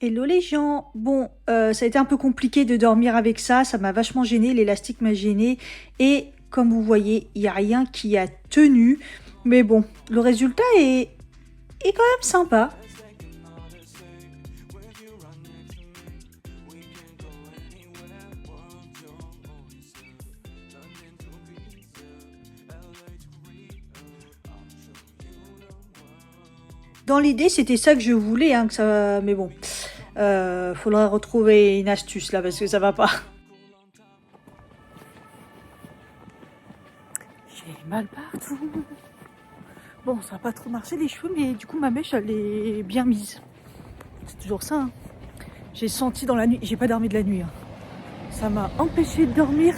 Hello les gens. Bon, ça a été un peu compliqué de dormir avec ça. Ça m'a vachement gêné. L'élastique m'a gêné. Et comme vous voyez, il n'y a rien qui a tenu. Mais bon, le résultat est quand même sympa. Dans l'idée, c'était ça que je voulais, hein, que ça. Mais bon, faudra retrouver une astuce là parce que ça va pas. J'ai mal partout. Bon, ça n'a pas trop marché les cheveux, mais du coup ma mèche elle est bien mise. C'est toujours ça, hein. J'ai senti dans la nuit, j'ai pas dormi de la nuit, hein. Ça m'a empêché de dormir.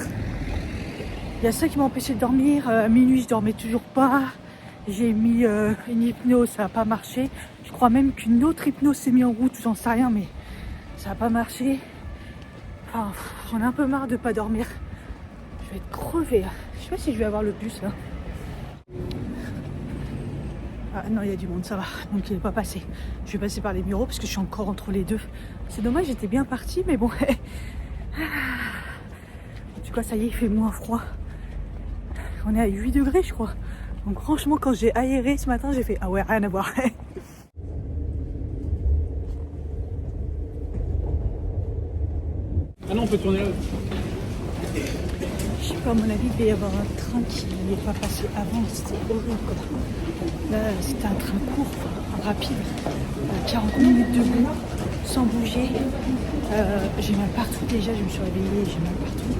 Il y a ça qui m'a empêché de dormir. À minuit, je dormais toujours pas. J'ai mis une hypnose, ça n'a pas marché. Je crois même qu'une autre hypnose s'est mise en route, j'en sais rien, mais ça n'a pas marché. Enfin, j'en ai un peu marre de pas dormir. Je vais être crevée. Je sais pas si je vais avoir le bus là. Ah non, il y a du monde, ça va. Donc il n'est pas passé. Je vais passer par les bureaux parce que je suis encore entre les deux. C'est dommage, j'étais bien partie, mais bon. En tout cas, ça y est, il fait moins froid. On est à 8 degrés, je crois. Donc franchement, quand j'ai aéré ce matin, j'ai fait ah ouais, rien à voir. Ah non, on peut tourner là. Je sais pas, à mon avis, il devait y avoir un train qui n'est pas passé avant. C'était horrible, quoi. Là, c'était un train court, rapide. 40 minutes debout, sans bouger. J'ai mal partout déjà, je me suis réveillée, j'ai mal partout.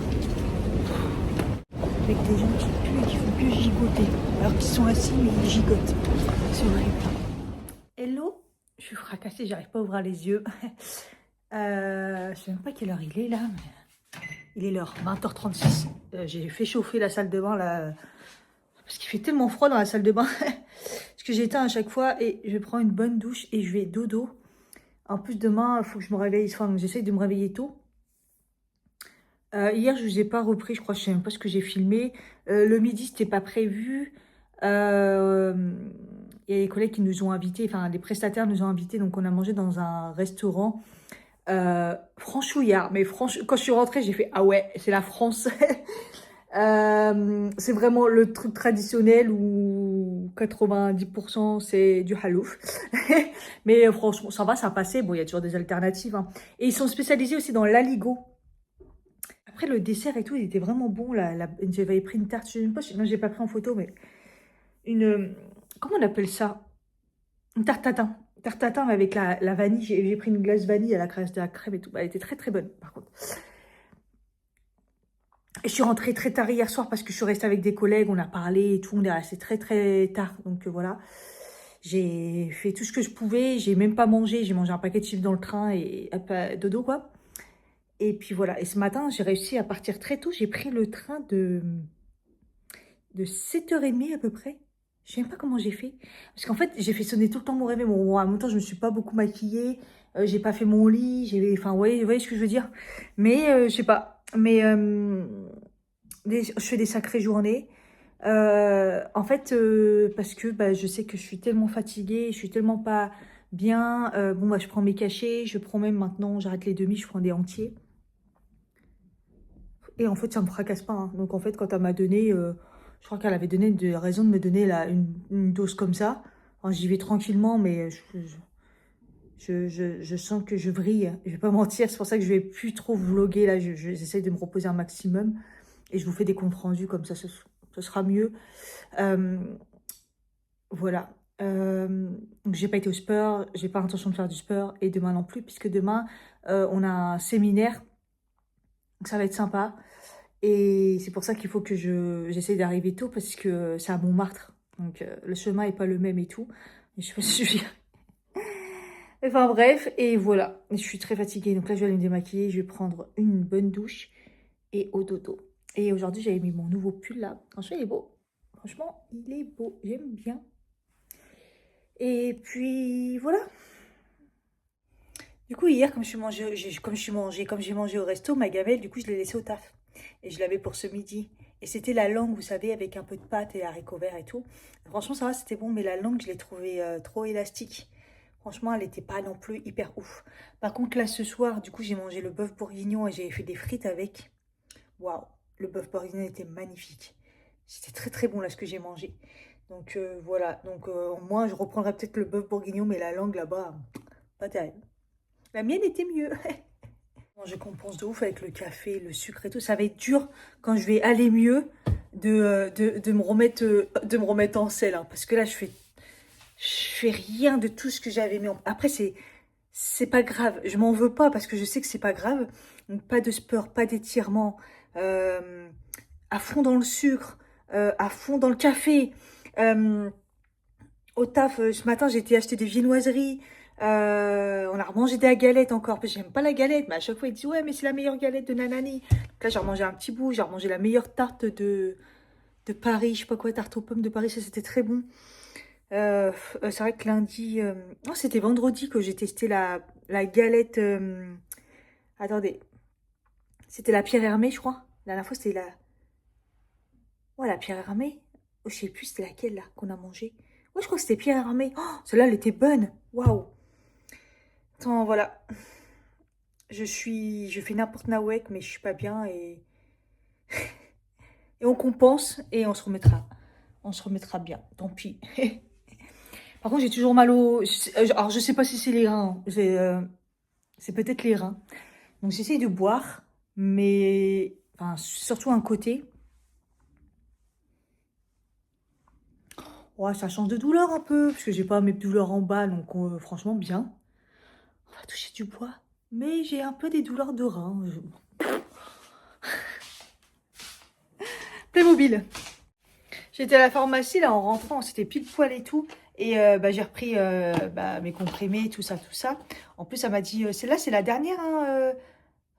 Avec des gens qui puent et qui font que gigoter. Alors qu'ils sont assis, mais ils gigotent. C'est horrible. Hello, je suis fracassée, j'arrive pas à ouvrir les yeux. Je sais même pas quelle heure il est là. Mais... il est l'heure, 20h36. J'ai fait chauffer la salle de bain là. Parce qu'il fait tellement froid dans la salle de bain. Parce que j'éteins à chaque fois et je prends une bonne douche et je vais dodo. En plus, demain, il faut que je me réveille. Enfin, j'essaye de me réveiller tôt. Hier, je vous ai pas repris, je crois, je sais même pas ce que j'ai filmé. Le midi, c'était pas prévu. Euh, Il y a des collègues qui nous ont invités, enfin, des prestataires nous ont invités, donc on a mangé dans un restaurant franchouillard. Mais quand je suis rentrée, j'ai fait ah ouais, c'est la France. C'est vraiment le truc traditionnel où 90% c'est du halouf. Mais franchement, ça va, ça a passé. Bon, il y a toujours des alternatives, hein. Et ils sont spécialisés aussi dans l'aligot. Après, le dessert et tout, il était vraiment bon. J'avais pris une tarte, je sais même pas, non, j'ai pas pris en photo, mais une... comment on appelle ça? Une tarte tatin. Tarte tatin avec la vanille. J'ai pris une glace vanille à la crème, de la crème et tout. Bah, elle était très très bonne, par contre. Et je suis rentrée très tard hier soir parce que je suis restée avec des collègues, on a parlé et tout, on est resté très très tard. Donc voilà, j'ai fait tout ce que je pouvais, j'ai même pas mangé, j'ai mangé un paquet de chips dans le train et hop, dodo quoi. Et puis voilà, et ce matin, j'ai réussi à partir très tôt, j'ai pris le train de 7h30 à peu près. Je sais même pas comment j'ai fait. Parce qu'en fait, j'ai fait sonner tout le temps mon réveil. Bon, en même temps, je me suis pas beaucoup maquillée. J'ai pas fait mon lit. Enfin, vous voyez ce que je veux dire. Mais, je sais pas. Mais, je fais des sacrées journées. En fait, parce que bah, je sais que je suis tellement fatiguée, je suis tellement pas bien. Bon, bah, je prends mes cachets, je prends même maintenant, j'arrête les demi, je prends des entiers. Et en fait, ça me fracasse pas, hein. Donc en fait, quand elle m'a donné, je crois qu'elle avait donné raison de me donner une dose comme ça. Enfin, j'y vais tranquillement, mais je sens que je vrille. Je vais pas mentir, c'est pour ça que je vais plus trop vloguer là. J'essaie de me reposer un maximum. Et je vous fais des comptes rendus comme ça, ce sera mieux. Euh, voilà. Donc j'ai pas été au sport, j'ai pas l'intention de faire du sport et demain non plus, puisque demain on a un séminaire, donc ça va être sympa. Et c'est pour ça qu'il faut que j'essaye d'arriver tôt parce que c'est à Montmartre. Donc le chemin est pas le même et tout. Et je sais pas si je viens. Enfin bref, et voilà. Je suis très fatiguée. Donc là, je vais aller me démaquiller. Je vais prendre une bonne douche et au dodo. Et aujourd'hui, j'avais mis mon nouveau pull là. Franchement, il est beau. Franchement, il est beau. J'aime bien. Et puis voilà. Du coup, hier, comme j'ai mangé au resto, ma gamelle, du coup, je l'ai laissée au taf. Et je l'avais pour ce midi. Et c'était la langue, vous savez, avec un peu de pâte et haricots verts et tout. Franchement, ça va, c'était bon, mais la langue, je l'ai trouvée trop élastique. Franchement, elle n'était pas non plus hyper ouf. Par contre, là, ce soir, du coup, j'ai mangé le bœuf bourguignon et j'ai fait des frites avec. Waouh, le bœuf bourguignon était magnifique. C'était très très bon là ce que j'ai mangé. Donc voilà, donc moi je reprendrai peut-être le bœuf bourguignon, mais la langue là-bas, pas terrible. La mienne était mieux. Bon, je compense de ouf avec le café, le sucre et tout. Ça va être dur quand je vais aller mieux de me remettre en selle. Hein, parce que là, je fais rien de tout ce que j'avais mis en... Après, c'est pas grave. Je m'en veux pas parce que je sais que c'est pas grave. Donc, pas de sport, pas d'étirement. À fond dans le sucre, à fond dans le café. Au taf, ce matin, j'ai été acheter des viennoiseries. On a remangé de la galette encore. Parce que j'aime pas la galette, mais à chaque fois, il dit ouais, mais c'est la meilleure galette de Nanani. Donc là, j'ai remangé un petit bout. J'ai remangé la meilleure tarte de Paris. Je sais pas quoi, tarte aux pommes de Paris. Ça, c'était très bon. C'est vrai que lundi. Non, c'était vendredi que j'ai testé la galette. Attendez. C'était la Pierre Hermé, je crois. La dernière fois, c'était la. Ouais, la Pierre Hermé. Oh, je sais plus, c'était laquelle là qu'on a mangé. Ouais, je crois que c'était Pierre Hermé. Oh, celle-là, elle était bonne. Waouh. Attends, voilà. Je fais n'importe nawek, mais je suis pas bien et on compense et on se remettra. On se remettra bien. Tant pis. Par contre, j'ai toujours mal au. Alors, je sais pas si c'est les reins. C'est peut-être les reins. Donc, j'essaye de boire, mais enfin, surtout un côté. Ouais, ça change de douleur un peu, parce que j'ai pas mes douleurs en bas, donc franchement, bien. On va toucher du bois. Mais j'ai un peu des douleurs de reins. Playmobil. J'étais à la pharmacie, là, en rentrant, c'était pile poil et tout. Et j'ai repris mes comprimés, tout ça, tout ça. En plus, elle m'a dit, celle-là, c'est la dernière, hein.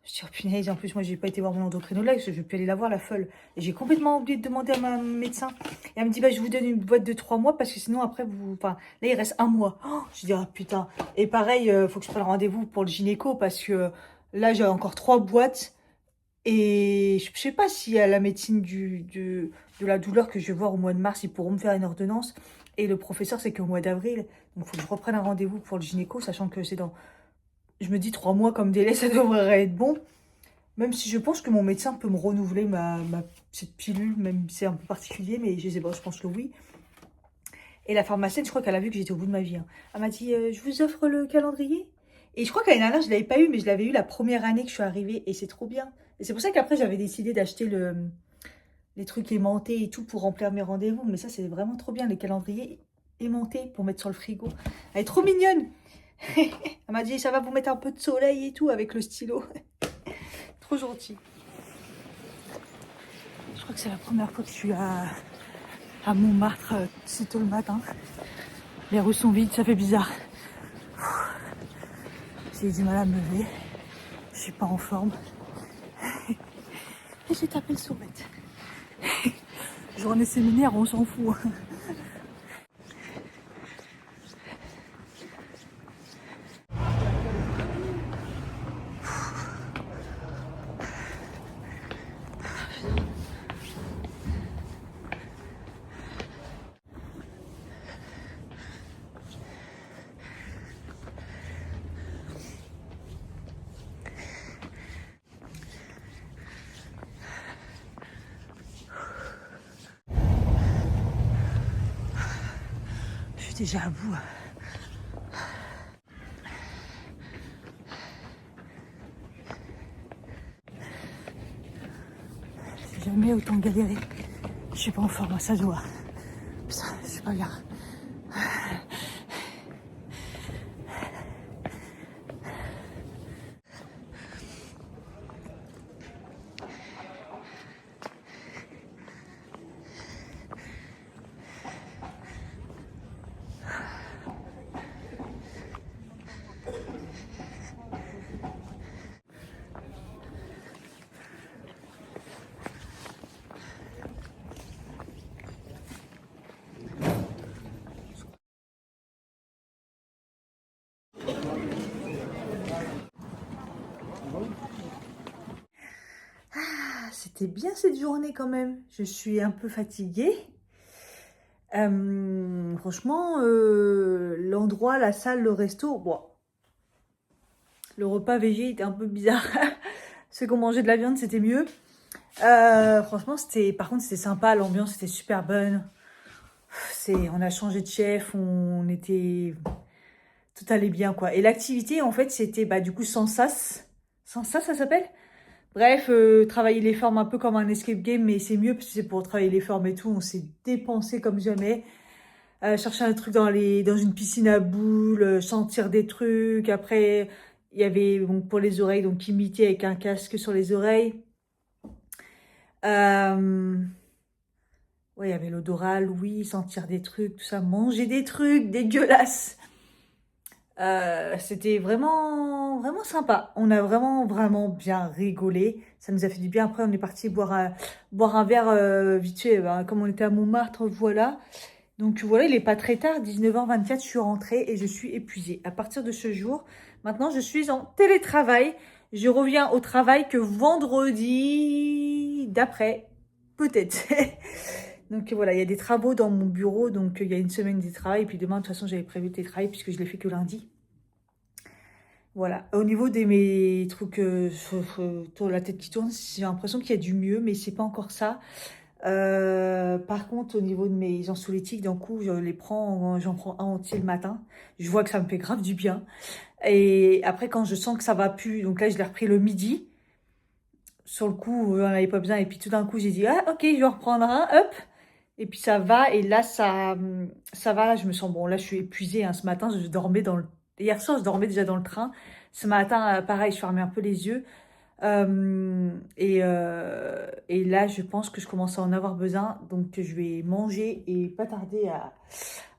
Je dis, oh punaise, en plus, moi, j'ai pas été voir mon endocrinologue, parce que je vais plus aller la voir, la folle. Et j'ai complètement oublié de demander à ma médecin. Et elle me dit, bah, je vous donne une boîte de 3 mois, parce que sinon, après, vous... Enfin, là, il reste 1 mois. Oh, je dis, ah, putain. Et pareil, faut que je prenne rendez-vous pour le gynéco, parce que là, j'ai encore 3 boîtes. Et je sais pas si à la médecine de la douleur que je vais voir au mois de mars, ils pourront me faire une ordonnance. Et le professeur, c'est qu'au mois d'avril. Donc, il faut que je reprenne un rendez-vous pour le gynéco, sachant que c'est dans... Je me dis 3 mois comme délai, ça devrait être bon. Même si je pense que mon médecin peut me renouveler ma petite pilule, même si c'est un peu particulier, mais je sais pas, je pense que oui. Et la pharmacienne, je crois qu'elle a vu que j'étais au bout de ma vie. Hein. Elle m'a dit, je vous offre le calendrier. Et je crois qu'année dernière, je ne l'avais pas eu, mais je l'avais eu la première année que je suis arrivée. Et c'est trop bien. Et c'est pour ça qu'après, j'avais décidé d'acheter les trucs aimantés et tout pour remplir mes rendez-vous. Mais ça, c'est vraiment trop bien, les calendriers aimantés pour mettre sur le frigo. Elle est trop mignonne. Elle m'a dit, ça va vous mettre un peu de soleil et tout avec le stylo. Trop gentil. Je crois que c'est la première fois que je suis à Montmartre, si tôt le matin. Les rues sont vides, ça fait bizarre. J'ai du mal à me lever. Je suis pas en forme. Et j'ai tapé le sourette. Journée séminaire, on s'en fout. Je suis déjà à bout. J'ai jamais autant galéré. Je suis pas en forme, ça doit. Putain, c'est pas bien. C'était bien cette journée quand même. Je suis un peu fatiguée. Franchement, l'endroit, la salle, le resto, bon, le repas végé était un peu bizarre. Ceux qui ont mangé de la viande, c'était mieux. Franchement, par contre, c'était sympa. L'ambiance était super bonne. On a changé de chef. Tout allait bien, quoi. Et l'activité, en fait, c'était, du coup, sans sas. Sans sas, ça s'appelle? Bref, travailler les formes un peu comme un escape game, mais c'est mieux parce que c'est pour travailler les formes et tout. On s'est dépensé comme jamais. Chercher un truc dans une piscine à boules, sentir des trucs. Après, il y avait donc, pour les oreilles, donc imiter avec un casque sur les oreilles. Euh, ouais, il y avait l'odoral, oui, sentir des trucs, tout ça, manger des trucs dégueulasses. C'était vraiment, vraiment sympa. On a vraiment, vraiment bien rigolé. Ça nous a fait du bien. Après, on est parti boire un verre vite fait. Comme on était à Montmartre, voilà. Donc voilà, il n'est pas très tard, 19h24, je suis rentrée et je suis épuisée. À partir de ce jour, maintenant, je suis en télétravail. Je reviens au travail que vendredi d'après, peut-être. Donc voilà, il y a des travaux dans mon bureau, donc il y a une semaine de travail. Et puis demain, de toute façon, j'avais prévu le télétravail puisque je l'ai fait que lundi. Voilà. Au niveau de mes trucs sur la tête qui tourne, j'ai l'impression qu'il y a du mieux, mais c'est pas encore ça. Par contre, au niveau de mes anxiolytiques, d'un coup, j'en prends un entier le matin. Je vois que ça me fait grave du bien. Et après, quand je sens que ça va plus, donc là, je l'ai repris le midi. Sur le coup, on n'en avait pas besoin. Et puis tout d'un coup, j'ai dit, ah, ok, je vais en reprendre un, hop. Et puis ça va. Et là, ça va. Là, je me sens, bon, là, je suis épuisée, hein. Ce matin, je dormais hier soir, je dormais déjà dans le train. Ce matin, pareil, je fermais un peu les yeux. Et là, je pense que je commence à en avoir besoin. Donc, je vais manger et pas tarder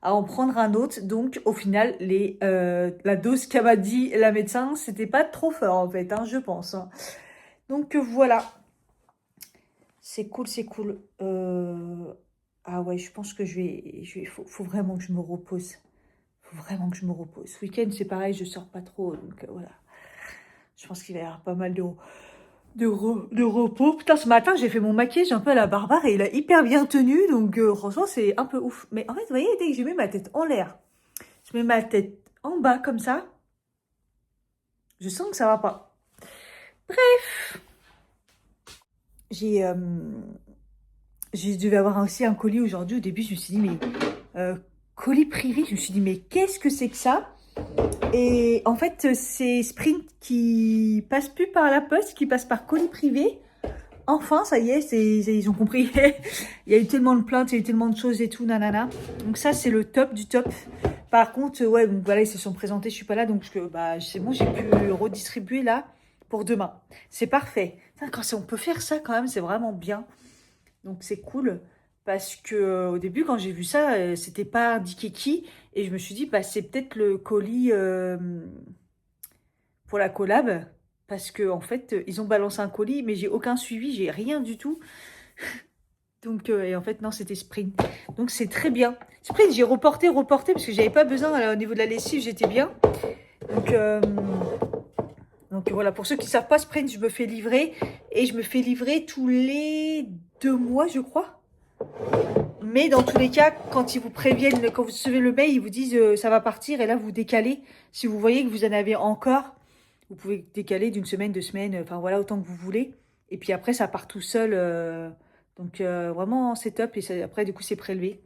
à en prendre un autre. Donc, au final, la dose qu'a m'a dit la médecin, c'était pas trop fort, en fait, hein, je pense, hein. Donc, voilà. C'est cool, c'est cool. Ah ouais, je pense que faut vraiment que je me repose. Faut vraiment que je me repose. Ce week-end, c'est pareil, je sors pas trop. Donc, voilà. Je pense qu'il va y avoir pas mal de repos. Putain, ce matin, j'ai fait mon maquillage un peu à la Barbare et il a hyper bien tenu. Donc, franchement, c'est un peu ouf. Mais en fait, vous voyez, dès que je mets ma tête en l'air, je mets ma tête en bas comme ça, je sens que ça va pas. J'ai, euh, j'ai dû avoir aussi un colis aujourd'hui. Au début, je me suis dit, mais colis privé, je me suis dit, mais qu'est-ce que c'est que ça? Et en fait, c'est Sprint qui passe plus par la poste, qui passe par colis privé. Enfin, ça y est, ils ont compris. Il y a eu tellement de plaintes, il y a eu tellement de choses et tout, nanana. Donc ça, c'est le top du top. Par contre, ouais, donc voilà, ils se sont présentés, je suis pas là, donc c'est bon, j'ai pu redistribuer là pour demain. C'est parfait. Putain, on peut faire ça quand même, c'est vraiment bien. Donc c'est cool. Parce que au début, quand j'ai vu ça, c'était pas indiqué qui. Et je me suis dit, c'est peut-être le colis pour la collab. Parce que en fait, ils ont balancé un colis, mais j'ai aucun suivi, j'ai rien du tout. Donc, et en fait, non, c'était Sprint. Donc, c'est très bien. Sprint, j'ai reporté, parce que j'avais pas besoin au niveau de la lessive, j'étais bien. Donc, voilà, pour ceux qui ne savent pas, Sprint, je me fais livrer. Et je me fais livrer tous les 2 mois, je crois. Mais dans tous les cas, quand ils vous préviennent, quand vous recevez le mail, ils vous disent ça va partir. Et là, vous décalez. Si vous voyez que vous en avez encore, vous pouvez décaler d'une semaine, 2 semaines, enfin voilà, autant que vous voulez. Et puis après, ça part tout seul. Donc vraiment, c'est top. Et après, du coup, c'est prélevé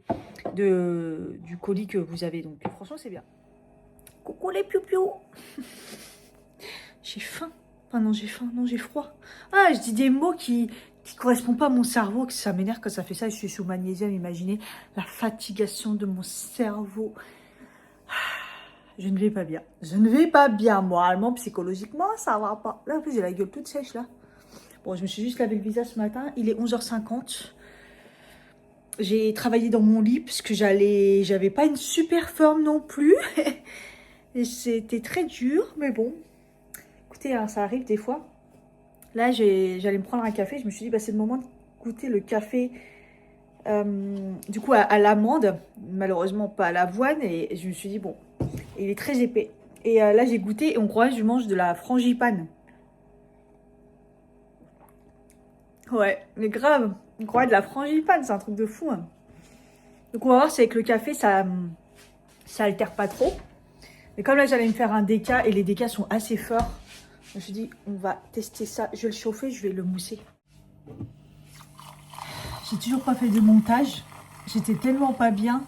du colis que vous avez. Donc franchement, c'est bien. Coucou les piou-piou. J'ai faim. Enfin non, j'ai faim. Non, j'ai froid. Ah, je dis des mots qui correspondent pas à mon cerveau. Que ça m'énerve quand ça fait ça. Je suis sous magnésium. Imaginez la fatigation de mon cerveau. Je ne vais pas bien. Je ne vais pas bien. Moralement, psychologiquement, ça va pas. Là, en plus, j'ai la gueule toute sèche, là. Bon, je me suis juste lavé le visage ce matin. Il est 11h50. J'ai travaillé dans mon lit parce que j'avais pas une super forme non plus. Et c'était très dur, mais bon. Écoutez, hein, ça arrive des fois. Là, j'allais me prendre un café. Je me suis dit, c'est le moment de goûter le café, du coup, à l'amande. Malheureusement, pas à l'avoine. Et je me suis dit, bon, il est très épais. Et là, j'ai goûté et on croirait que je mange de la frangipane. Ouais, mais grave. On croirait de la frangipane, c'est un truc de fou, hein. Donc, on va voir si avec le café, ça altère pas trop. Mais comme là, j'allais me faire un déca et les décas sont assez forts, je me suis dit, on va tester ça. Je vais le chauffer, je vais le mousser. J'ai toujours pas fait de montage. J'étais tellement pas bien.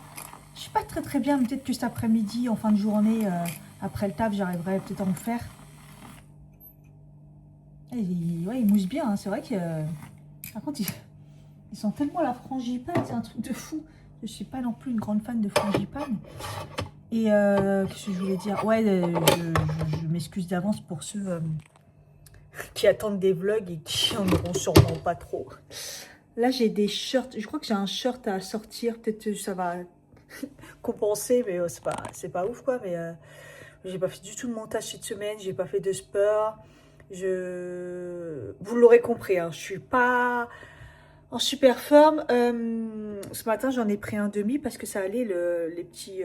Je suis pas très bien, mais peut-être que cet après-midi, en fin de journée, après le taf, j'arriverai peut-être à en faire. Et ouais, il mousse bien, hein. C'est vrai que... par contre, ils sont tellement la frangipane, c'est un truc de fou. Je suis pas non plus une grande fan de frangipane. Et qu'est-ce que je voulais dire? Ouais, je m'excuse d'avance pour ceux qui attendent des vlogs et qui en auront sûrement pas trop. Là, j'ai des shirts. Je crois que j'ai un shirt à sortir. Peut-être que ça va compenser, mais c'est pas ouf, quoi. Mais j'ai pas fait du tout de montage cette semaine. J'ai pas fait de sport. Vous l'aurez compris, hein, je suis pas en super forme. Ce matin, j'en ai pris un demi parce que ça allait les petits,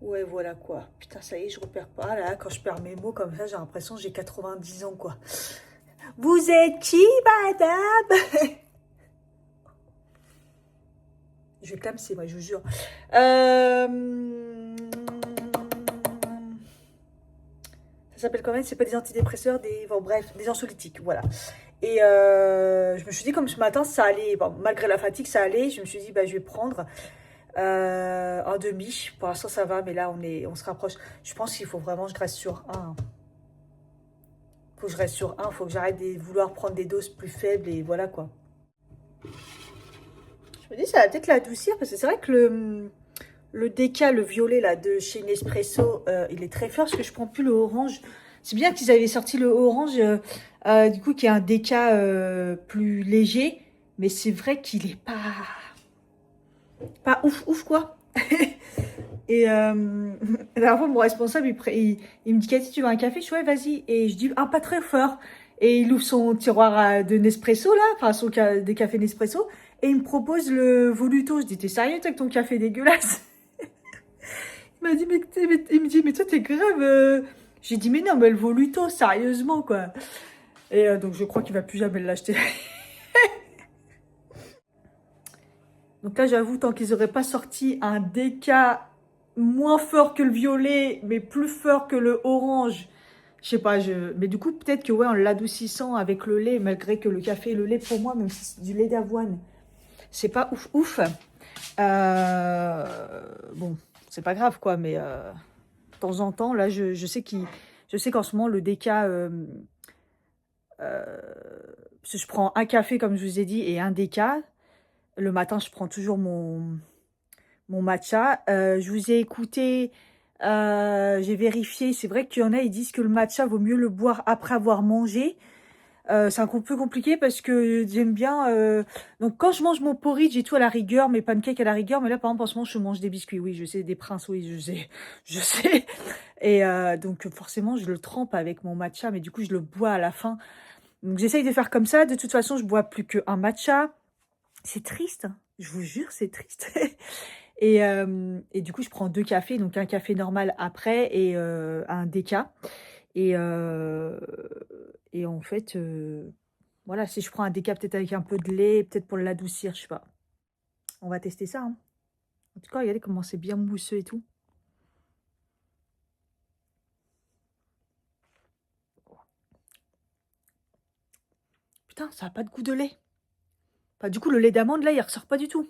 ouais, voilà quoi. Putain, ça y est, je repère pas. Ah là, quand je perds mes mots comme ça, j'ai l'impression que j'ai 90 ans, quoi. Vous êtes qui, madame? Je vais clamser, moi, je vous jure. Ça s'appelle quand même, c'est pas des antidépresseurs, bon, bref, des anxiolytiques, voilà. Et je me suis dit, comme ce matin, ça allait, bon, malgré la fatigue, ça allait. Je me suis dit, bah, je vais prendre un demi. Pour l'instant, ça va, mais là, on se rapproche. Je pense qu'il faut vraiment que je reste sur un. Faut que je reste sur un. Faut que j'arrête de vouloir prendre des doses plus faibles et voilà, quoi. Je me dis, ça va peut-être l'adoucir, parce que c'est vrai que le déca, le violet, là, de chez Nespresso, il est très fort, parce que je prends plus le orange. C'est bien qu'ils avaient sorti le orange, du coup, qui est un déca plus léger. Mais c'est vrai qu'il est pas ouf, quoi. Et la dernière fois, mon responsable, il me dit, Cathy, tu veux un café? Je dis, ouais, vas-y. Et je dis, ah, pas très fort. Et il ouvre son tiroir de Nespresso, là, enfin, des cafés Nespresso. Et il me propose le Voluto. Je dis, t'es sérieux, toi, avec ton café dégueulasse? Il m'a dit, il me dit, mais toi, t'es grave. J'ai dit, mais non, mais le Voluto, sérieusement, quoi. Et donc, je crois qu'il va plus jamais l'acheter. Donc là, j'avoue, tant qu'ils n'auraient pas sorti un déca moins fort que le violet, mais plus fort que le orange, je sais pas, mais du coup, peut-être que, ouais, en l'adoucissant avec le lait, malgré que le café et le lait, pour moi, même si c'est du lait d'avoine, c'est pas ouf. Bon, c'est pas grave, quoi, mais de temps en temps, là, je sais qu'en ce moment, le déca, parce que je prends un café, comme je vous ai dit, et un déca. Le matin, je prends toujours mon matcha. Je vous ai écouté, j'ai vérifié. C'est vrai qu'il y en a, ils disent que le matcha, vaut mieux le boire après avoir mangé. C'est un peu compliqué parce que j'aime bien... donc, quand je mange mon porridge et tout à la rigueur, mes pancakes à la rigueur, mais là, par exemple, en ce moment, je mange des biscuits. Oui, je sais, des princes, oui, je sais. Je sais. Et donc, forcément, je le trempe avec mon matcha, mais du coup, je le bois à la fin. Donc, j'essaye de faire comme ça. De toute façon, je bois plus qu'un matcha. C'est triste, hein. Je vous jure, c'est triste. Et du coup, je prends 2 cafés, donc un café normal après et un déca. Et, et en fait, voilà, si je prends un déca peut-être avec un peu de lait, peut-être pour l'adoucir, je sais pas. On va tester ça, hein. En tout cas, regardez comment c'est bien mousseux et tout. Putain, ça a pas de goût de lait. Enfin, du coup, le lait d'amande, là, il ressort pas du tout.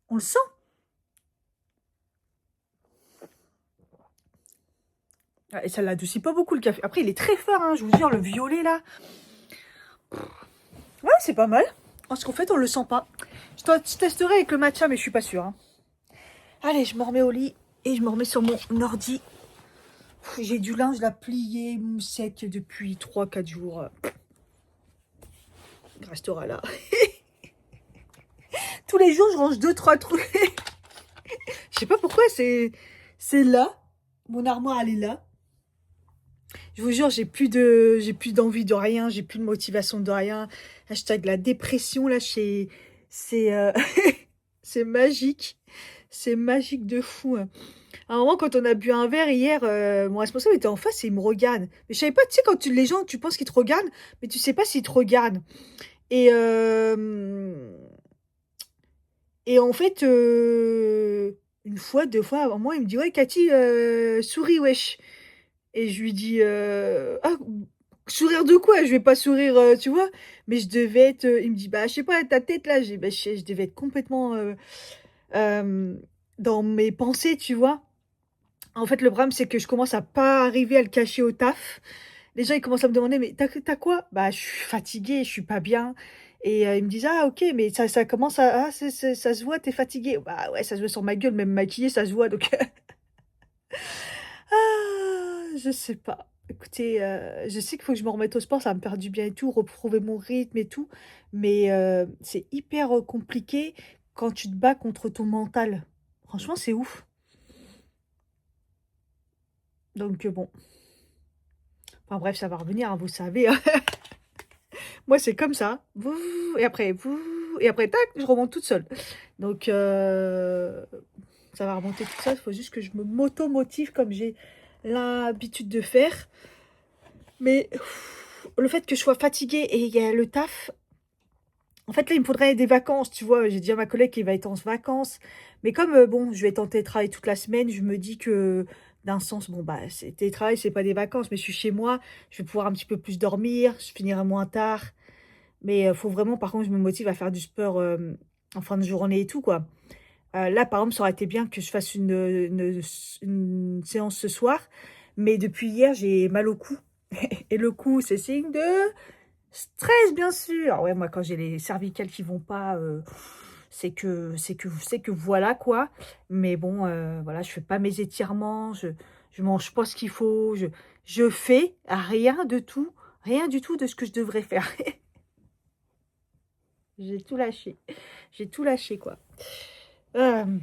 On le sent. Ah, et ça l'adoucit pas beaucoup, le café. Après, il est très fort, hein, je vous jure, le violet, là. Ouais, c'est pas mal. Parce qu'en fait, on le sent pas. Je testerai avec le matcha, mais je suis pas sûre, hein. Allez, je me remets au lit et je me remets sur mon ordi. J'ai du linge là plié, sec depuis 3-4 jours. Il restera là. Tous les jours, je range 2-3 trucs. Je sais pas pourquoi, c'est là. Mon armoire, elle est là. Je vous jure, j'ai plus d'envie de rien, j'ai plus de motivation de rien. Hashtag la dépression, là, c'est c'est magique. C'est magique de fou, hein. À un moment, quand on a bu un verre hier, mon responsable était en face et il me regarde. Mais je savais pas, tu sais, quand les gens, tu penses qu'ils te regardent, mais tu sais pas s'ils te regardent. Et, et en fait, une fois, deux fois, avant moi, il me dit: «Ouais, Cathy, souris, wesh». Et je lui dis: «Ah, sourire de quoi? Je vais pas sourire», tu vois? Mais je devais être, il me dit: «Bah, je sais pas, ta tête là». J'ai dit: «Bah, je devais être complètement, hem, dans mes pensées», tu vois? En fait, le problème, c'est que je commence à pas arriver à le cacher au taf. Les gens, ils commencent à me demander: «Mais t'as quoi?» «Bah, je suis fatiguée, je suis pas bien». Et ils me disent: «Ah OK, mais ça commence à ça se voit, t'es fatiguée». Bah, ouais, ça se voit sur ma gueule, même maquillée, ça se voit donc je sais pas. Écoutez, je sais qu'il faut que je me remette au sport, ça va me faire du bien et tout, retrouver mon rythme et tout, mais c'est hyper, compliqué quand tu te bats contre ton mental. Franchement, c'est ouf. Donc bon, enfin bref, ça va revenir, hein, vous savez, hein. Moi, c'est comme ça, vouh et après tac, je remonte toute seule. Donc ça va remonter tout ça, il faut juste que je me motive comme j'ai l'habitude de faire. Mais le fait que je sois fatiguée et il y a le taf, en fait, là, il me faudrait des vacances, tu vois? J'ai dit à ma collègue qu'il va être en vacances, mais comme, bon, je vais être en télétravail toute la semaine, je me dis que d'un sens, bon, bah, c'est télétravail, c'est pas des vacances, mais je suis chez moi, je vais pouvoir un petit peu plus dormir, je finirai moins tard. Mais, faut vraiment, par contre, je me motive à faire du sport, en fin de journée et tout, quoi. Là, par exemple, ça aurait été bien que je fasse une séance ce soir, mais depuis hier, j'ai mal au cou et le cou, c'est signe de stress, bien sûr. Ouais, moi, quand j'ai les cervicales qui vont pas, c'est que voilà, quoi. Mais bon, voilà, je fais pas mes étirements, je mange pas ce qu'il faut, je fais rien du tout de ce que je devrais faire. J'ai tout lâché. J'ai tout lâché, quoi. Hem,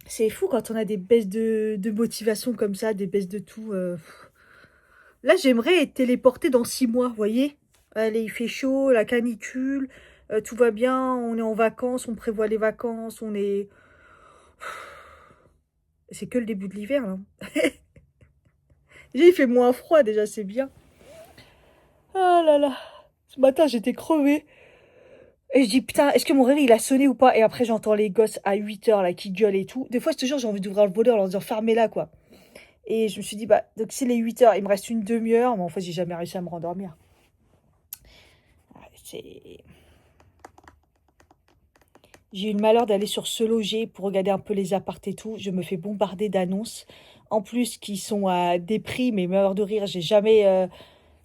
c'est fou quand on a des baisses de motivation comme ça, des baisses de tout, là, j'aimerais être téléportée dans 6 mois, vous voyez? Allez, il fait chaud, la canicule, tout va bien, on est en vacances, on prévoit les vacances, on est c'est que le début de l'hiver, là. Déjà, il fait moins froid, déjà, c'est bien. Oh là là, ce matin, j'étais crevée et je dis: «Putain, est-ce que mon réveil, il a sonné ou pas?» Et après, j'entends les gosses à 8 heures là, qui gueulent et tout. Des fois, je te jure, j'ai envie d'ouvrir le volet en leur disant: «Fermez-la», quoi. Et je me suis dit: «Bah, donc c'est les 8 heures, il me reste une demi-heure», mais en fait, j'ai jamais réussi à me rendormir. Ah, c'est j'ai eu le malheur d'aller sur Se Loger pour regarder un peu les apparts et tout. Je me fais bombarder d'annonces, en plus qui sont à des prix, mais meurs de rire. J'ai jamais,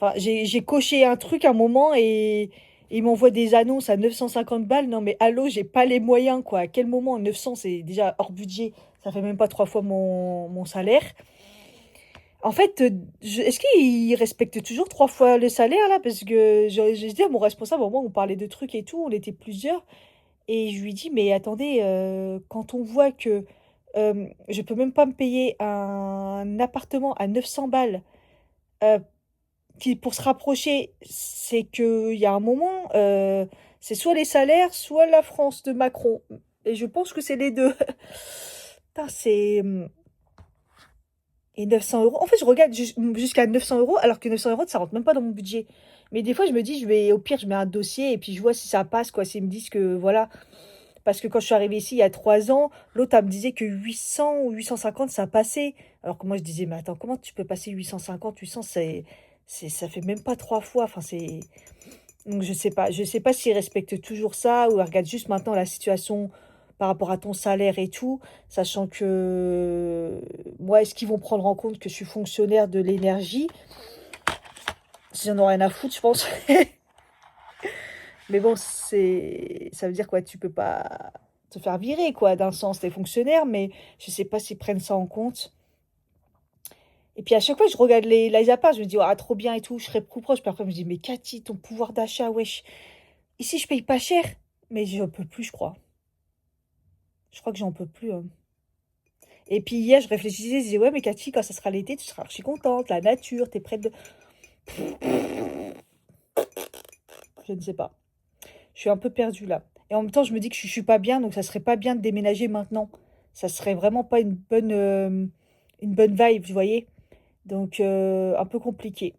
enfin, j'ai coché un truc un moment et ils m'envoient des annonces à 950 balles. Non mais allô, j'ai pas les moyens, quoi. À quel moment? 900, c'est déjà hors budget, ça fait même pas 3 fois mon salaire. En fait, je est-ce qu'ils respectent toujours 3 fois le salaire là? Parce que j'ai dit à mon responsable, au moment on parlait de trucs et tout, on était plusieurs. Et je lui dis: «Mais attendez, quand on voit que, je peux même pas me payer un appartement à 900 balles, heu, qui pour se rapprocher, c'est qu'il y a un moment, c'est soit les salaires, soit la France de Macron». Et je pense que c'est les 2. Putain, c'est, et 900 €. En fait, je regarde jusqu'à 900 € alors que 900 € ça rentre même pas dans mon budget. Mais des fois, je me dis: «Je vais au pire, je mets un dossier et puis je vois si ça passe, quoi». S'ils me disent que voilà. Parce que quand je suis arrivée ici il y a 3 ans, l'autre elle me disait que 800 ou 850 ça passait. Alors que moi je disais: «Mais attends, comment tu peux passer 850, 800 c'est ça fait même pas 3 fois». Enfin c'est donc je sais pas s'ils respectent toujours ça ou ils regardent juste maintenant la situation par rapport à ton salaire et tout, sachant que moi, est-ce qu'ils vont prendre en compte que je suis fonctionnaire de l'énergie? Ils en ont rien à foutre, je pense. Mais bon, c'est ça veut dire quoi? Tu peux pas te faire virer quoi, d'un sens, tu es fonctionnaire, mais je sais pas s'ils prennent ça en compte. Et puis à chaque fois, je regarde les apparts, je me dis: «Ah trop bien et tout, je serais plus proche». Puis après, je me dis: «Mais Cathy, ton pouvoir d'achat, wesh, ici je paye pas cher». Mais j'en peux plus, je crois. Je crois que j'en peux plus, hein. Et puis hier, je réfléchissais, je disais: «Ouais, mais Cathy, quand ça sera l'été, tu seras archi contente, la nature, tu es près de». Je ne sais pas. Je suis un peu perdue là. Et en même temps, je me dis que je suis pas bien, donc ça serait pas bien de déménager maintenant. ça serait vraiment pas une bonne vibe, vous voyez? Donc un peu compliqué.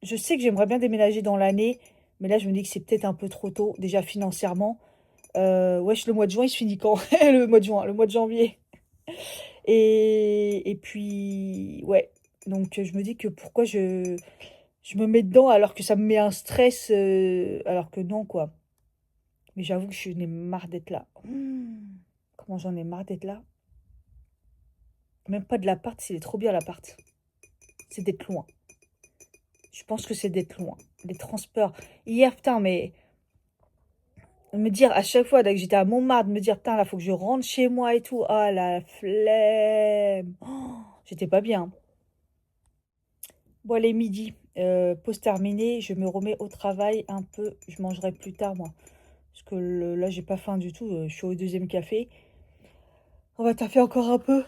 Je sais que j'aimerais bien déménager dans l'année, mais là, je me dis que c'est peut-être un peu trop tôt, déjà financièrement. Wesh, le mois de juin, il se finit quand? Le mois de juin, le mois de janvier. Et puis, ouais. Donc, je me dis que pourquoi je me mets dedans alors que ça me met un stress, alors que non, quoi. Mais j'avoue que j'en ai marre d'être là. Comment j'en ai marre d'être là? Même pas de l'appart, c'est trop bien l'appart. C'est d'être loin. Je pense que c'est d'être loin. Les transports. Hier, putain, mais me dire à chaque fois, dès que j'étais à Montmartre, me dire, putain, là, faut que je rentre chez moi et tout. Ah, la flemme. Oh, j'étais pas bien. Bon, allez, midi. Pause terminée. Je me remets au travail un peu. Je mangerai plus tard, moi. Parce que là, j'ai pas faim du tout. Je suis au deuxième café. On va taffer encore un peu.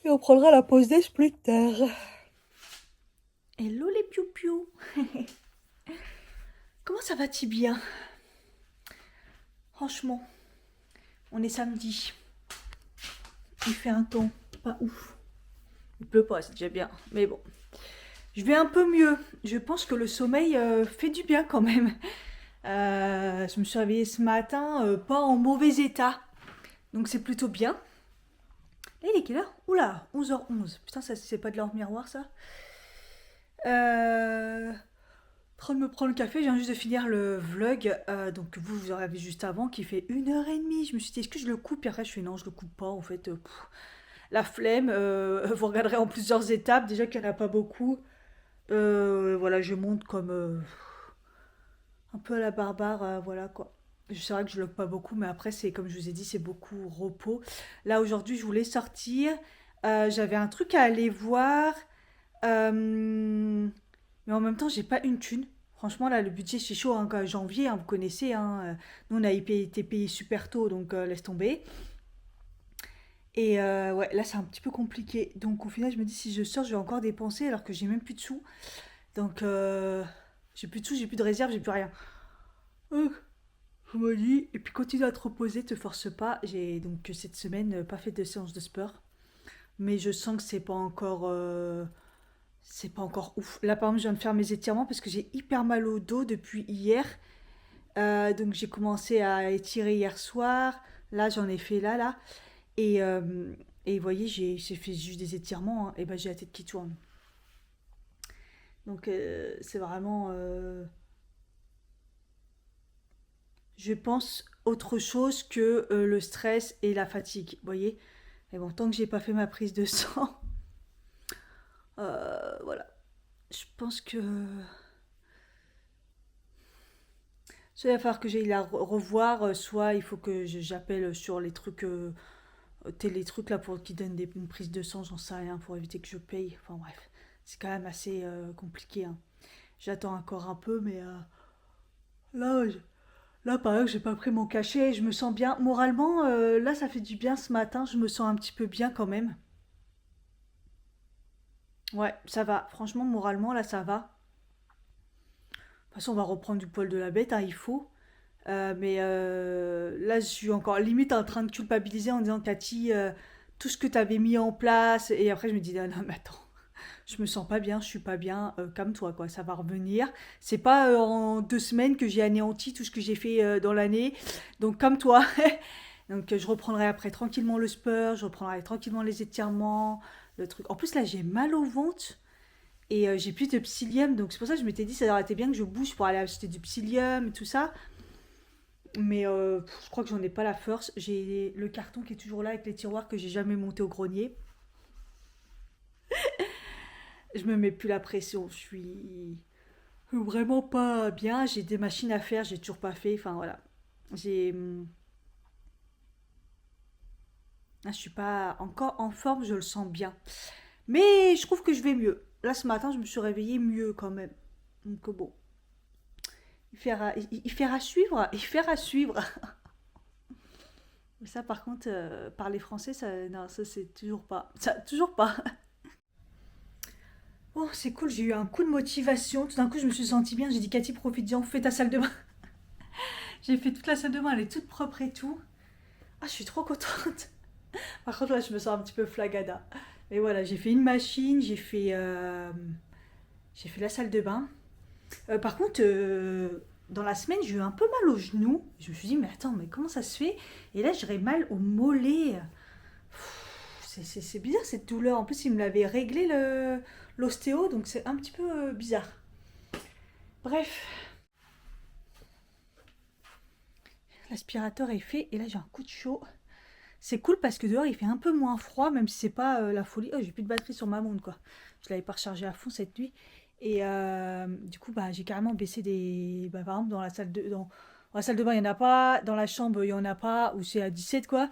Et on prendra la pause déj plus tard. Hello les piou-piou. Comment ça va-t-il bien? Franchement, on est samedi. Il fait un temps pas ouf. Il pleut pas, c'est déjà bien. Mais bon, je vais un peu mieux. Je pense que le sommeil fait du bien quand même. Je me suis réveillée ce matin, pas en mauvais état. Donc c'est plutôt bien. Là, il est quelle heure? Oula, 11h11. Putain, ça c'est pas de l'heure miroir ça. En train de me prendre le café, je viens juste de finir le vlog. Donc vous aurez vu juste avant qui fait 1h30. Je me suis dit, est-ce que je le coupe? Et après, je fais non, je le coupe pas. En fait, la flemme. Vous regarderez en plusieurs étapes. Déjà qu'il n'y en a pas beaucoup. Voilà, je monte comme un peu à la barbare. Voilà quoi. C'est vrai que je vlog pas beaucoup, mais après, c'est comme je vous ai dit, c'est beaucoup repos. Là, aujourd'hui, je voulais sortir. J'avais un truc à aller voir. Mais en même temps, j'ai pas une thune. Franchement, là, le budget, c'est chaud, hein, quoi. Janvier, hein, vous connaissez, hein. Nous, on a été payé super tôt, donc laisse tomber. Et ouais, là, c'est un petit peu compliqué. Donc, au final, je me dis, si je sors, je vais encore dépenser alors que j'ai même plus de sous. Donc, j'ai plus de sous, j'ai plus de réserve, j'ai plus rien. Euh, je me dis, et puis continue à te reposer, te force pas. J'ai donc cette semaine pas fait de séance de sport. Mais je sens que c'est pas encore ouf. Là, par exemple, je viens de faire mes étirements parce que j'ai hyper mal au dos depuis hier. Donc, j'ai commencé à étirer hier soir. Là, j'en ai fait là. Et, euh, et vous voyez, j'ai fait juste des étirements, hein, et ben, j'ai la tête qui tourne. Donc, c'est vraiment, je pense, autre chose que le stress et la fatigue. Vous voyez? Mais bon, tant que j'ai pas fait ma prise de sang, voilà. Je pense que soit il va falloir que j'aille la revoir, soit il faut que j'appelle sur les trucs, les trucs là pour qu'ils donnent une prise de sang, j'en sais rien, pour éviter que je paye. Enfin bref, c'est quand même assez compliqué, hein. J'attends encore un peu, mais là, là par exemple, j'ai pas pris mon cachet, je me sens bien. Moralement, là, ça fait du bien ce matin, je me sens un petit peu bien quand même. Ouais, ça va. Franchement, moralement, là, ça va. De toute façon, on va reprendre du poil de la bête, hein, il faut. Mais là, je suis encore limite en train de culpabiliser en disant, Cathy, tout ce que tu avais mis en place. Et après, je me dis, ah, non, mais attends, je me sens pas bien, je suis pas bien, comme toi, quoi. Ça va revenir. C'est pas en 2 semaines que j'ai anéanti tout ce que j'ai fait dans l'année. Donc, comme toi. Donc, je reprendrai après tranquillement le sport, je reprendrai tranquillement les étirements, le truc. En plus, là, j'ai mal au ventre. Et j'ai plus de psyllium, donc c'est pour ça que je m'étais dit ça aurait été bien que je bouge pour aller acheter du psyllium et tout ça. Mais je crois que j'en ai pas la force. J'ai le carton qui est toujours là avec les tiroirs que j'ai jamais monté au grenier. Je me mets plus la pression. Je suis vraiment pas bien. J'ai des machines à faire, j'ai toujours pas fait. Enfin voilà. J'ai. Je suis pas encore en forme, je le sens bien. Mais je trouve que je vais mieux. Là ce matin, je me suis réveillée mieux quand même. Donc bon. Il faire à suivre. Il faire à suivre. Ça par contre, parler français, ça, non, ça c'est toujours pas. Ça, toujours pas. Oh, c'est cool, j'ai eu un coup de motivation. Tout d'un coup, je me suis sentie bien. J'ai dit, Cathy, profite-en, fais ta salle de bain. J'ai fait toute la salle de bain, elle est toute propre et tout. Ah, je suis trop contente. Par contre, là, je me sens un petit peu flagada. Mais voilà, j'ai fait une machine, j'ai fait la salle de bain. Par contre, dans la semaine, j'ai eu un peu mal au genou. Je me suis dit, mais attends, mais comment ça se fait? Et là, j'aurais mal au mollet. C'est bizarre cette douleur. En plus, il me l'avait réglé l'ostéo, donc c'est un petit peu bizarre. Bref, l'aspirateur est fait et là j'ai un coup de chaud. C'est cool parce que dehors il fait un peu moins froid, même si c'est pas la folie. Oh, j'ai plus de batterie sur ma montre quoi. Je l'avais pas rechargée à fond cette nuit. Et du coup, bah, j'ai carrément baissé des. Bah, par exemple, dans la salle de bain, il n'y en a pas. Dans la chambre, il n'y en a pas. Ou c'est à 17 quoi.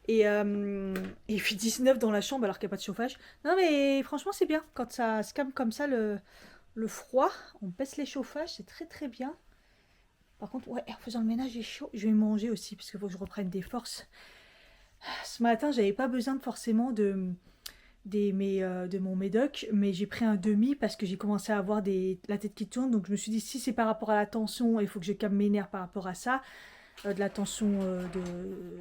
Et il fait 19 dans la chambre alors qu'il n'y a pas de chauffage. Non, mais franchement, c'est bien. Quand ça se calme comme ça, le froid, on baisse les chauffages, c'est très très bien. Par contre, ouais, en faisant le ménage, j'ai chaud. Je vais manger aussi parce qu'il faut que je reprenne des forces. Ce matin, j'avais pas besoin forcément de mon médoc, mais j'ai pris un demi parce que j'ai commencé à avoir la tête qui tourne. Donc je me suis dit, si c'est par rapport à la tension, il faut que je calme mes nerfs par rapport à ça. De la tension,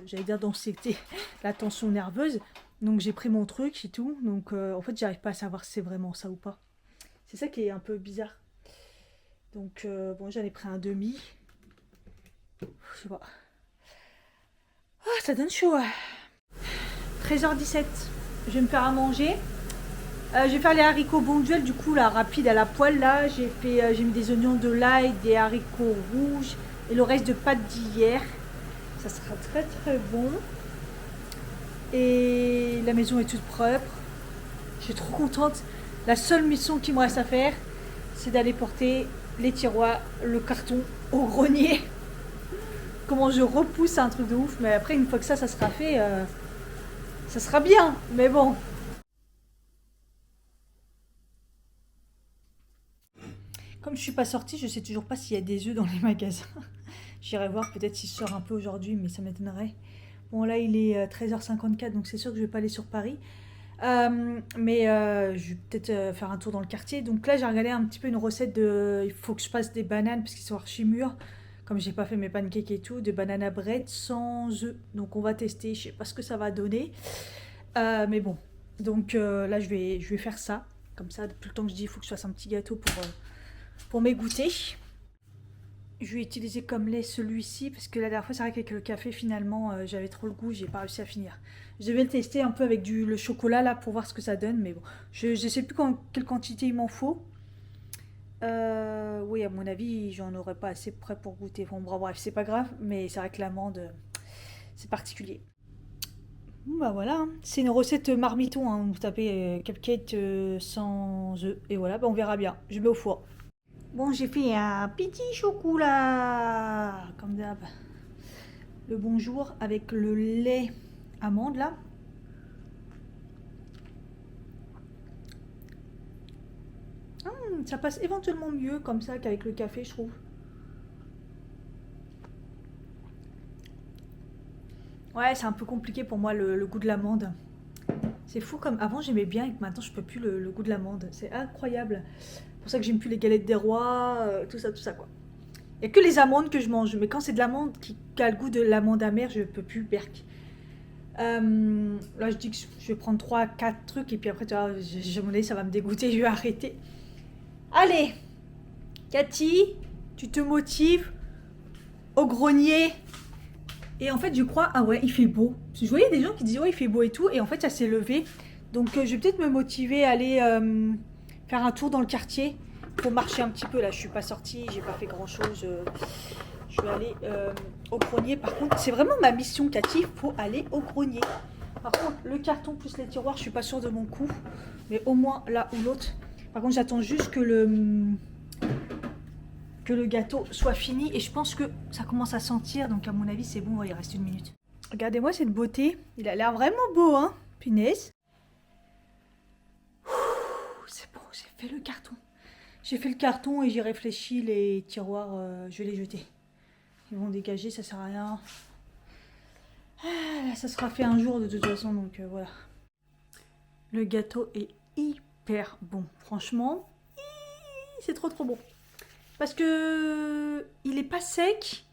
j'allais dire d'anxiété, la tension nerveuse. Donc j'ai pris mon truc et tout. Donc en fait, j'arrive pas à savoir si c'est vraiment ça ou pas. C'est ça qui est un peu bizarre. Donc bon, j'en ai pris un demi. Je sais pas. Ah, ça donne chaud. 13h17. Je vais me faire à manger. Je vais faire les haricots Bonduelle, du coup, là, rapide à la poêle. Là, j'ai mis des oignons de l'ail, des haricots rouges et le reste de pâtes d'hier. Ça sera très très bon. Et la maison est toute propre. Je suis trop contente. La seule mission qu'il me reste à faire, c'est d'aller porter les tiroirs, le carton au grenier. Comment je repousse un truc de ouf. Mais après, une fois que ça sera fait, ça sera bien. Mais bon. Comme je suis pas sortie, je sais toujours pas s'il y a des œufs dans les magasins. J'irai voir peut-être s'il sort un peu aujourd'hui, mais ça m'étonnerait. Bon, là, il est 13h54, donc c'est sûr que je vais pas aller sur Paris. Mais je vais peut-être faire un tour dans le quartier. Donc là, j'ai regardé un petit peu une recette de. Il faut que je passe des bananes parce qu'ils sont archi mûrs. Comme j'ai pas fait mes pancakes et tout, de banana bread sans œufs. Donc on va tester. Je sais pas ce que ça va donner. Mais bon. Donc là, je vais faire ça. Comme ça, depuis le temps que je dis, il faut que je fasse un petit gâteau pour mes goûters. Je vais utiliser comme lait celui-ci parce que la dernière fois c'est vrai qu'avec le café finalement j'avais trop le goût, j'ai pas réussi à finir. Je devais le tester un peu avec le chocolat là pour voir ce que ça donne, mais bon, je sais plus quelle quantité il m'en faut. Oui, à mon avis j'en aurais pas assez près pour goûter. Bon, bref, c'est pas grave, mais c'est vrai que l'amande c'est particulier. Bon, bah voilà, hein. C'est une recette marmiton, hein. Vous tapez cupcake sans œufs et voilà, bah on verra bien. Je mets au four. Bon, j'ai fait un petit chocolat, comme d'hab. Le bonjour avec le lait amande là. Ça passe éventuellement mieux comme ça qu'avec le café, je trouve. Ouais, c'est un peu compliqué pour moi le goût de l'amande. C'est fou comme avant j'aimais bien et que maintenant je peux plus le goût de l'amande. C'est incroyable. C'est pour ça que j'aime plus les galettes des rois, tout ça quoi. Il n'y a que les amandes que je mange, mais quand c'est de l'amande qui a le goût de l'amande amère, je peux plus, berk. Là, je dis que je vais prendre 3 4 trucs et puis après, tu vois, à mon avis, ça va me dégoûter, je vais arrêter. Allez, Cathy, tu te motives au grenier. Et en fait, je crois, ah ouais, il fait beau. Parce que je voyais des gens qui disaient, ouais, il fait beau et tout. Et en fait, ça s'est levé. Donc, je vais peut-être me motiver à aller faire un tour dans le quartier pour marcher un petit peu. Là, je suis pas sortie, j'ai pas fait grand-chose. Je vais aller au grenier. Par contre, c'est vraiment ma mission, Cathy. Il faut aller au grenier. Par contre, le carton plus les tiroirs, je suis pas sûre de mon coup. Mais au moins l'un ou l'autre. Par contre, j'attends juste que le gâteau soit fini. Et je pense que ça commence à sentir. Donc, à mon avis, c'est bon. Il reste 1 minute. Regardez-moi cette beauté. Il a l'air vraiment beau, hein. Punaise. C'est bon, j'ai fait le carton. J'ai fait le carton et j'ai réfléchi. Les tiroirs, je vais les jeter. Ils vont dégager, ça sert à rien. Ah, ça sera fait un jour de toute façon, donc voilà. Le gâteau est hyper bon. Franchement, c'est trop trop bon. Parce que il est pas sec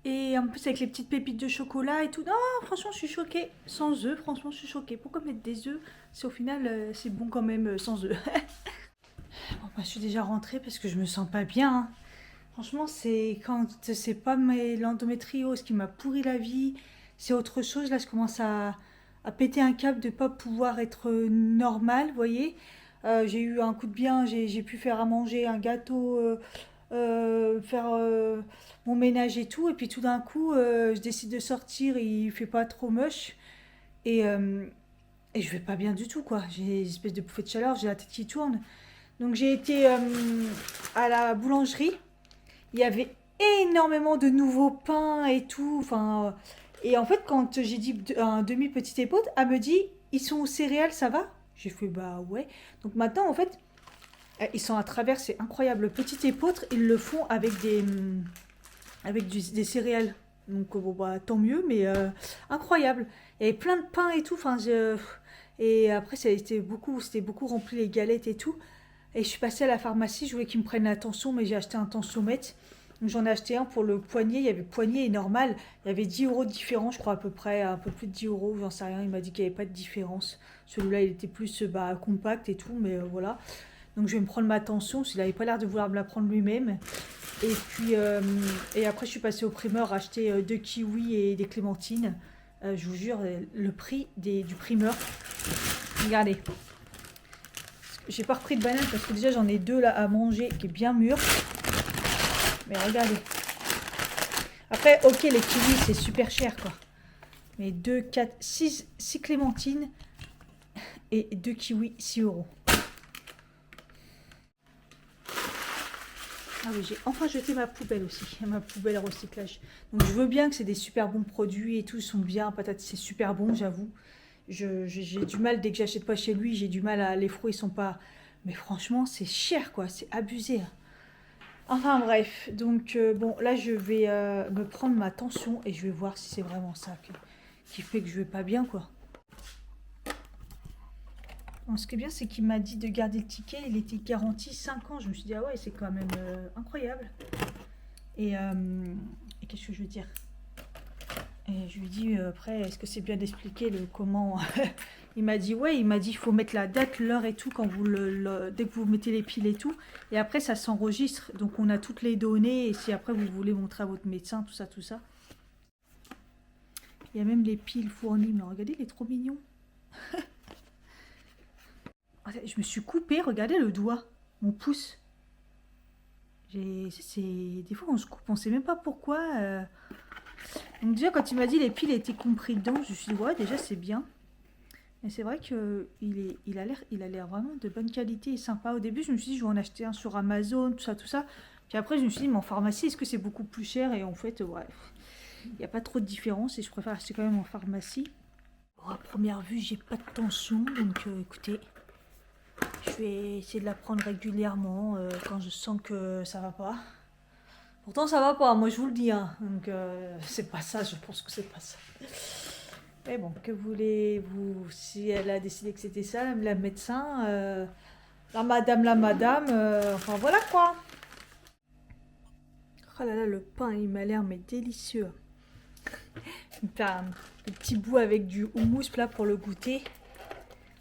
Et en plus avec les petites pépites de chocolat et tout. Non, franchement, je suis choquée. Sans œufs, franchement, je suis choquée. Pourquoi mettre des œufs si au final, c'est bon quand même sans œufs. Bon, bah, je suis déjà rentrée parce que je me sens pas bien, hein. Franchement, c'est quand c'est pas l'endométriose qui m'a pourri la vie, c'est autre chose. Là, je commence à péter un câble de pas pouvoir être normale, vous voyez. J'ai eu un coup de bien, j'ai pu faire à manger un gâteau, faire mon ménage et tout. Et puis tout d'un coup, je décide de sortir, il fait pas trop moche. Et, euh, et je vais pas bien du tout, quoi. J'ai une espèce de bouffée de chaleur, j'ai la tête qui tourne. Donc j'ai été à la boulangerie. Il y avait énormément de nouveaux pains et tout. Enfin, et en fait, quand j'ai dit un demi petite épaule, elle me dit, ils sont aux céréales, ça va? J'ai fait, bah ouais. Donc maintenant, en fait, ils sont à travers, c'est incroyable. Le petit épeautre, ils le font avec des céréales. Donc bon, bah, tant mieux, mais incroyable. Il y avait plein de pain et tout. Enfin, et après, c'était beaucoup rempli les galettes et tout. Et je suis passée à la pharmacie, je voulais qu'ils me prennent la tension, mais j'ai acheté un tensiomètre. Donc j'en ai acheté un pour le poignet, il y avait poignet et normal. Il y avait 10 euros de différence, je crois à peu près, un peu plus de 10 euros, j'en sais rien. Il m'a dit qu'il n'y avait pas de différence. Celui-là, il était plus compact et tout, mais voilà. Donc je vais me prendre ma tension, parce qu'il n'avait pas l'air de vouloir me la prendre lui-même. Et puis, et après, je suis passée au primeur acheter 2 kiwis et des clémentines. Je vous jure, le prix du primeur. Regardez. J'ai pas repris de banane parce que déjà j'en ai 2 là à manger qui est bien mûr. Mais regardez. Après, ok, les kiwis c'est super cher quoi. Mais 2, 4, 6 clémentines et 2 kiwis, 6 euros. Ah oui, j'ai enfin jeté ma poubelle aussi, ma poubelle à recyclage. Donc je veux bien que c'est des super bons produits et tout, ils sont bien, patates, c'est super bon, j'avoue. J'ai du mal, dès que j'achète pas chez lui, j'ai du mal à... Les fruits, ils sont pas... Mais franchement, c'est cher, quoi. C'est abusé. Enfin, bref. Donc, bon, là, je vais me prendre ma tension et je vais voir si c'est vraiment ça qui fait que je vais pas bien, quoi. Bon, ce qui est bien, c'est qu'il m'a dit de garder le ticket. Il était garanti 5 ans. Je me suis dit, ah ouais, c'est quand même incroyable. Et qu'est-ce que je veux dire? Et je lui dis après, est-ce que c'est bien d'expliquer comment... Il m'a dit, ouais, il m'a dit, il faut mettre la date, l'heure et tout, quand vous dès que vous mettez les piles et tout. Et après, ça s'enregistre. Donc, on a toutes les données. Et si après, vous voulez montrer à votre médecin, tout ça, tout ça. Il y a même les piles fournies. Mais regardez, il est trop mignon. Je me suis coupée, regardez le doigt, mon pouce. Des fois, on se coupe, on sait même pas pourquoi. Donc déjà, quand il m'a dit les piles étaient compris dedans, je me suis dit, ouais, déjà, c'est bien. Et c'est vrai qu'il a l'air vraiment de bonne qualité et sympa. Au début, je me suis dit, je vais en acheter un sur Amazon, tout ça, tout ça. Puis après, je me suis dit, mais en pharmacie, est-ce que c'est beaucoup plus cher? Et en fait, ouais, il n'y a pas trop de différence et je préfère acheter quand même en pharmacie. Bon, à première vue, j'ai pas de tension, donc écoutez, je vais essayer de la prendre régulièrement quand je sens que ça va pas. Pourtant, ça va pas, moi je vous le dis, hein. Donc c'est pas ça, je pense que c'est pas ça. Mais bon, que voulez-vous? Si elle a décidé que c'était ça, la médecin, la madame, enfin voilà quoi. Oh là là, le pain, il m'a l'air mais délicieux. Je vais me faire un petit bout avec du houmous là pour le goûter.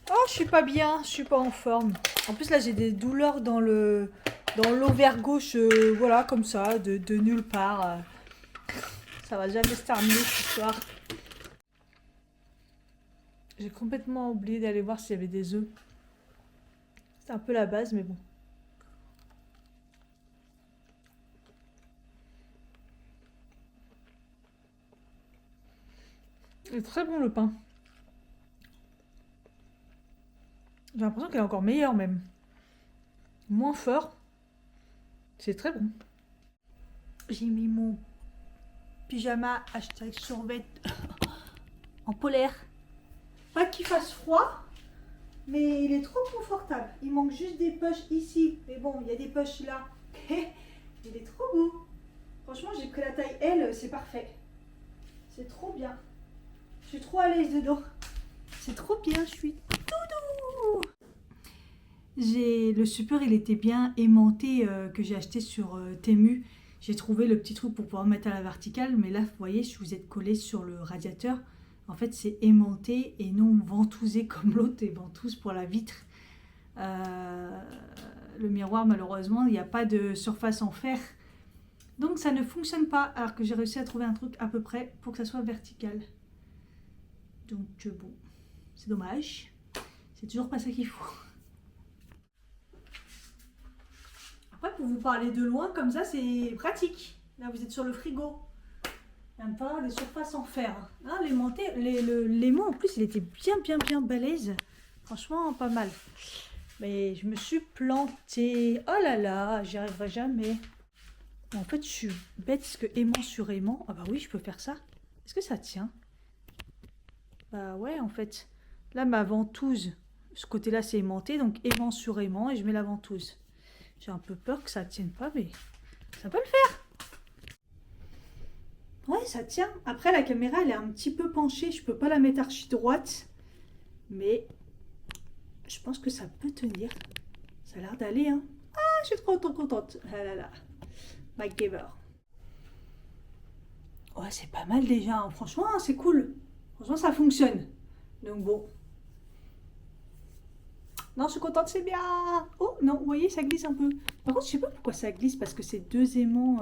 Oh, je suis pas bien, je suis pas en forme. En plus là, j'ai des douleurs dans l'ovaire gauche, voilà, comme ça, de nulle part. Ça va jamais se terminer ce soir. J'ai complètement oublié d'aller voir s'il y avait des œufs. C'est un peu la base, mais bon. Il est très bon le pain. J'ai l'impression qu'il est encore meilleur même. Moins fort. C'est très bon. J'ai mis mon pyjama hashtag survêt en polaire. Pas qu'il fasse froid, mais il est trop confortable. Il manque juste des poches ici. Mais bon, il y a des poches là. Il est trop beau. Franchement, j'ai pris la taille L, c'est parfait. C'est trop bien. Je suis trop à l'aise dedans. C'est trop bien, je suis tout doux. Le super, il était bien aimanté que j'ai acheté sur Temu. j'ai trouvé le petit truc pour pouvoir mettre à la verticale. Mais là, vous voyez, si vous êtes collé sur le radiateur, en fait, c'est aimanté et non ventousé comme l'autre et ventouse pour la vitre. Le miroir, malheureusement, il n'y a pas de surface en fer. Donc, ça ne fonctionne pas. Alors que j'ai réussi à trouver un truc à peu près pour que ça soit vertical. Donc, bon, c'est dommage. C'est toujours pas ça qu'il faut. Après, pour vous parler de loin, comme ça, c'est pratique. Là, vous êtes sur le frigo. Il n'y a pas des surfaces en fer. Ah, l'aimant, en plus, il était bien balèze. Franchement, pas mal. Mais je me suis plantée. Oh là là, j'y arriverai jamais. En fait, je suis bête parce que aimant sur aimant. Ah bah oui, je peux faire ça. Est-ce que ça tient? Bah ouais, en fait. Là, ma ventouse, ce côté-là, c'est aimanté. Donc, aimant sur aimant et je mets la ventouse. J'ai un peu peur que ça ne tienne pas, mais ça peut le faire. Ouais, ça tient. Après, la caméra, elle est un petit peu penchée. Je peux pas la mettre archi droite. Mais je pense que ça peut tenir. Ça a l'air d'aller, hein. Ah, je suis trop contente. Ah là là. MacGyver. Ouais, c'est pas mal déjà. Hein. Franchement, c'est cool. Franchement, ça fonctionne. Donc bon. Non, je suis contente, c'est bien. Oh, non, vous voyez, ça glisse un peu. Par contre, je sais pas pourquoi ça glisse, parce que c'est deux aimants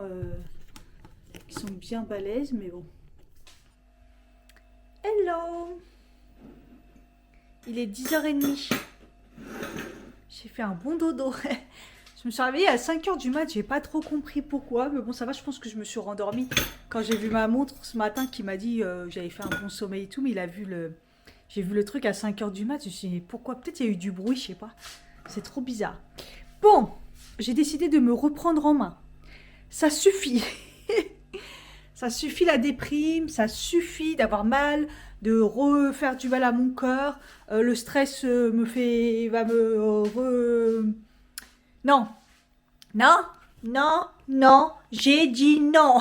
qui sont bien balèzes, mais bon. Hello. Il est 10h30. J'ai fait un bon dodo. Je me suis réveillée à 5h du mat, j'ai pas trop compris pourquoi, mais bon, ça va, je pense que je me suis rendormie quand j'ai vu ma montre ce matin qui m'a dit que j'avais fait un bon sommeil et tout, mais il a vu le... J'ai vu le truc à 5h du mat, je me suis dit pourquoi? Peut-être il y a eu du bruit, je sais pas. C'est trop bizarre. Bon, j'ai décidé de me reprendre en main. Ça suffit. Ça suffit la déprime, ça suffit d'avoir mal, de refaire du mal à mon cœur. Le stress Non, non, j'ai dit non.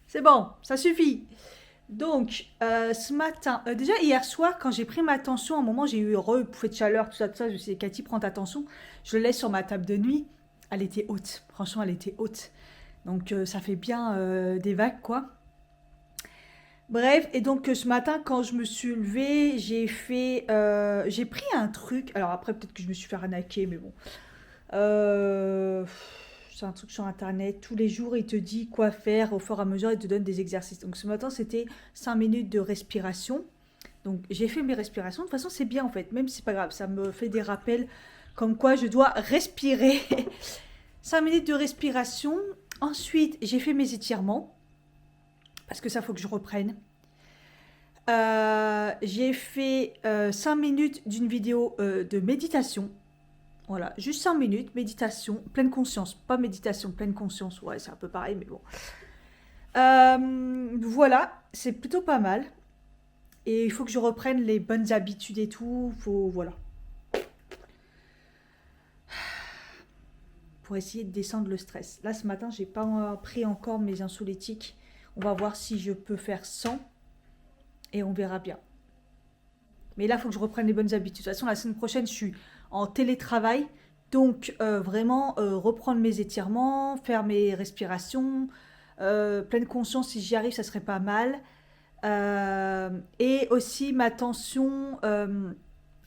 C'est bon, ça suffit. Donc, ce matin, déjà hier soir, quand j'ai pris ma tension, à un moment j'ai eu bouffée de chaleur, tout ça, je me suis dit, Cathy, prends ta tension. Je le laisse sur ma table de nuit. Elle était haute, franchement, elle était haute. Donc, ça fait bien des vagues, quoi. Bref, et donc ce matin, quand je me suis levée, j'ai pris un truc. Alors après, peut-être que je me suis fait arnaquer, mais bon. C'est un truc sur internet, tous les jours il te dit quoi faire, au fur et à mesure il te donne des exercices. Donc ce matin c'était 5 minutes de respiration. Donc j'ai fait mes respirations, de toute façon c'est bien en fait, même si c'est pas grave, ça me fait des rappels comme quoi je dois respirer. 5 minutes de respiration, ensuite j'ai fait mes étirements, parce que ça faut que je reprenne. J'ai fait 5 minutes d'une vidéo de méditation. Voilà, juste 5 minutes, méditation, pleine conscience. Pas méditation, pleine conscience. Ouais, c'est un peu pareil, mais bon. Voilà, c'est plutôt pas mal. Et il faut que je reprenne les bonnes habitudes et tout. Voilà. Pour essayer de descendre le stress. Là, ce matin, j'ai pas pris encore mes anxiolytiques. On va voir si je peux faire 100. Et on verra bien. Mais là, il faut que je reprenne les bonnes habitudes. De toute façon, la semaine prochaine, je suis en télétravail. Donc, vraiment, reprendre mes étirements, faire mes respirations, pleine conscience, si j'y arrive, ça serait pas mal. Et aussi, ma tension,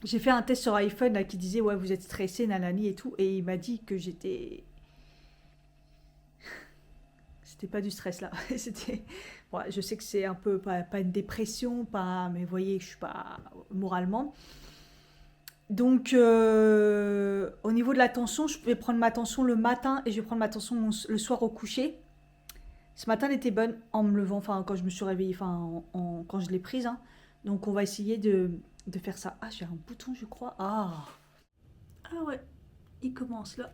j'ai fait un test sur iPhone là, qui disait, ouais, vous êtes stressé, nanani et tout. Et il m'a dit que j'étais... C'était pas du stress là. C'était... Bon, je sais que c'est un peu, pas une dépression, mais vous voyez, je suis pas moralement... Donc, au niveau de la tension, je vais prendre ma tension le matin et je vais prendre ma tension le soir au coucher. Ce matin, elle était bonne en me levant, enfin, quand je me suis réveillée, enfin, quand je l'ai prise. Hein. Donc, on va essayer de faire ça. Ah, j'ai un bouton, je crois. Ah ouais, il commence là.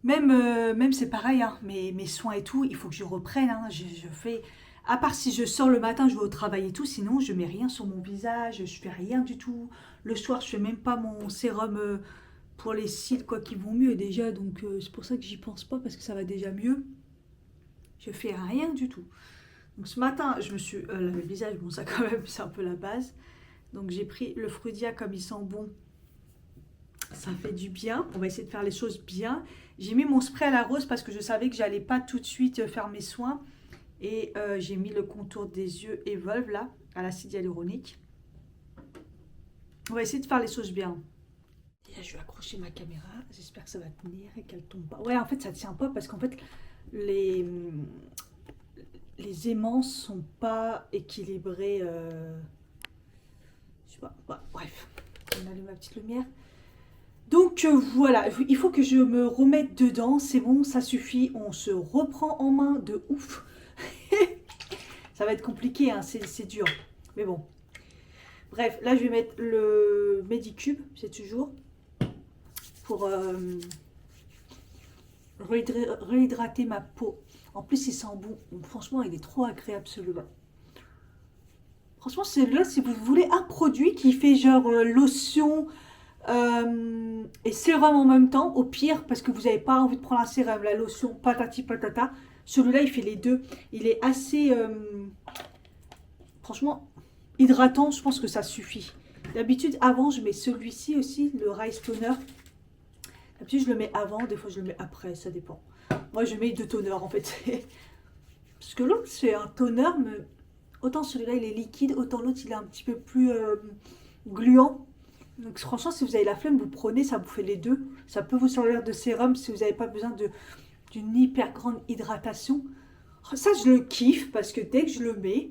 Même c'est pareil, hein, mes soins et tout, il faut que je reprenne. Hein, je fais... À part si je sors le matin, je vais au travail et tout, sinon je mets rien sur mon visage, je fais rien du tout. Le soir, je fais même pas mon sérum pour les cils, quoi, qui vont mieux déjà, donc c'est pour ça que j'y pense pas, parce que ça va déjà mieux. Je fais rien du tout. Donc ce matin, je me suis lavé le visage, bon ça quand même, c'est un peu la base. Donc j'ai pris le Frudia comme il sent bon, ça fait du bien. On va essayer de faire les choses bien. J'ai mis mon spray à la rose parce que je savais que j'allais pas tout de suite faire mes soins. Et j'ai mis le contour des yeux Evolve là, à l'acide hyaluronique. On va essayer de faire les choses bien. Et là, je vais accrocher ma caméra. J'espère que ça va tenir et qu'elle tombe pas. Ouais, en fait, ça tient pas parce qu'en fait, les aimants sont pas équilibrés. Je sais pas. Ouais, bref, on allume ma petite lumière. Donc voilà, il faut que je me remette dedans. C'est bon, ça suffit. On se reprend en main de ouf. Ça va être compliqué, hein, c'est dur. Mais bon. Bref, là, je vais mettre le Medicube, c'est toujours, pour réhydrater ma peau. En plus, il sent bon. Franchement, il est trop agréable, celui-là. Franchement, celui-là, si vous voulez un produit qui fait genre lotion et sérum en même temps, au pire, parce que vous n'avez pas envie de prendre un sérum, la lotion, patati patata, celui-là, il fait les deux. Il est assez... franchement, hydratant, je pense que ça suffit. D'habitude, avant, je mets celui-ci aussi, le Rice Toner. D'habitude, je le mets avant, des fois, je le mets après, ça dépend. Moi, je mets 2 toners, en fait. Parce que l'autre, c'est un toner, mais autant celui-là, il est liquide, autant l'autre, il est un petit peu plus gluant. Donc, franchement, si vous avez la flemme, vous prenez, ça vous fait les deux. Ça peut vous servir de sérum si vous n'avez pas besoin d'une hyper grande hydratation. Ça, je le kiffe, parce que dès que je le mets,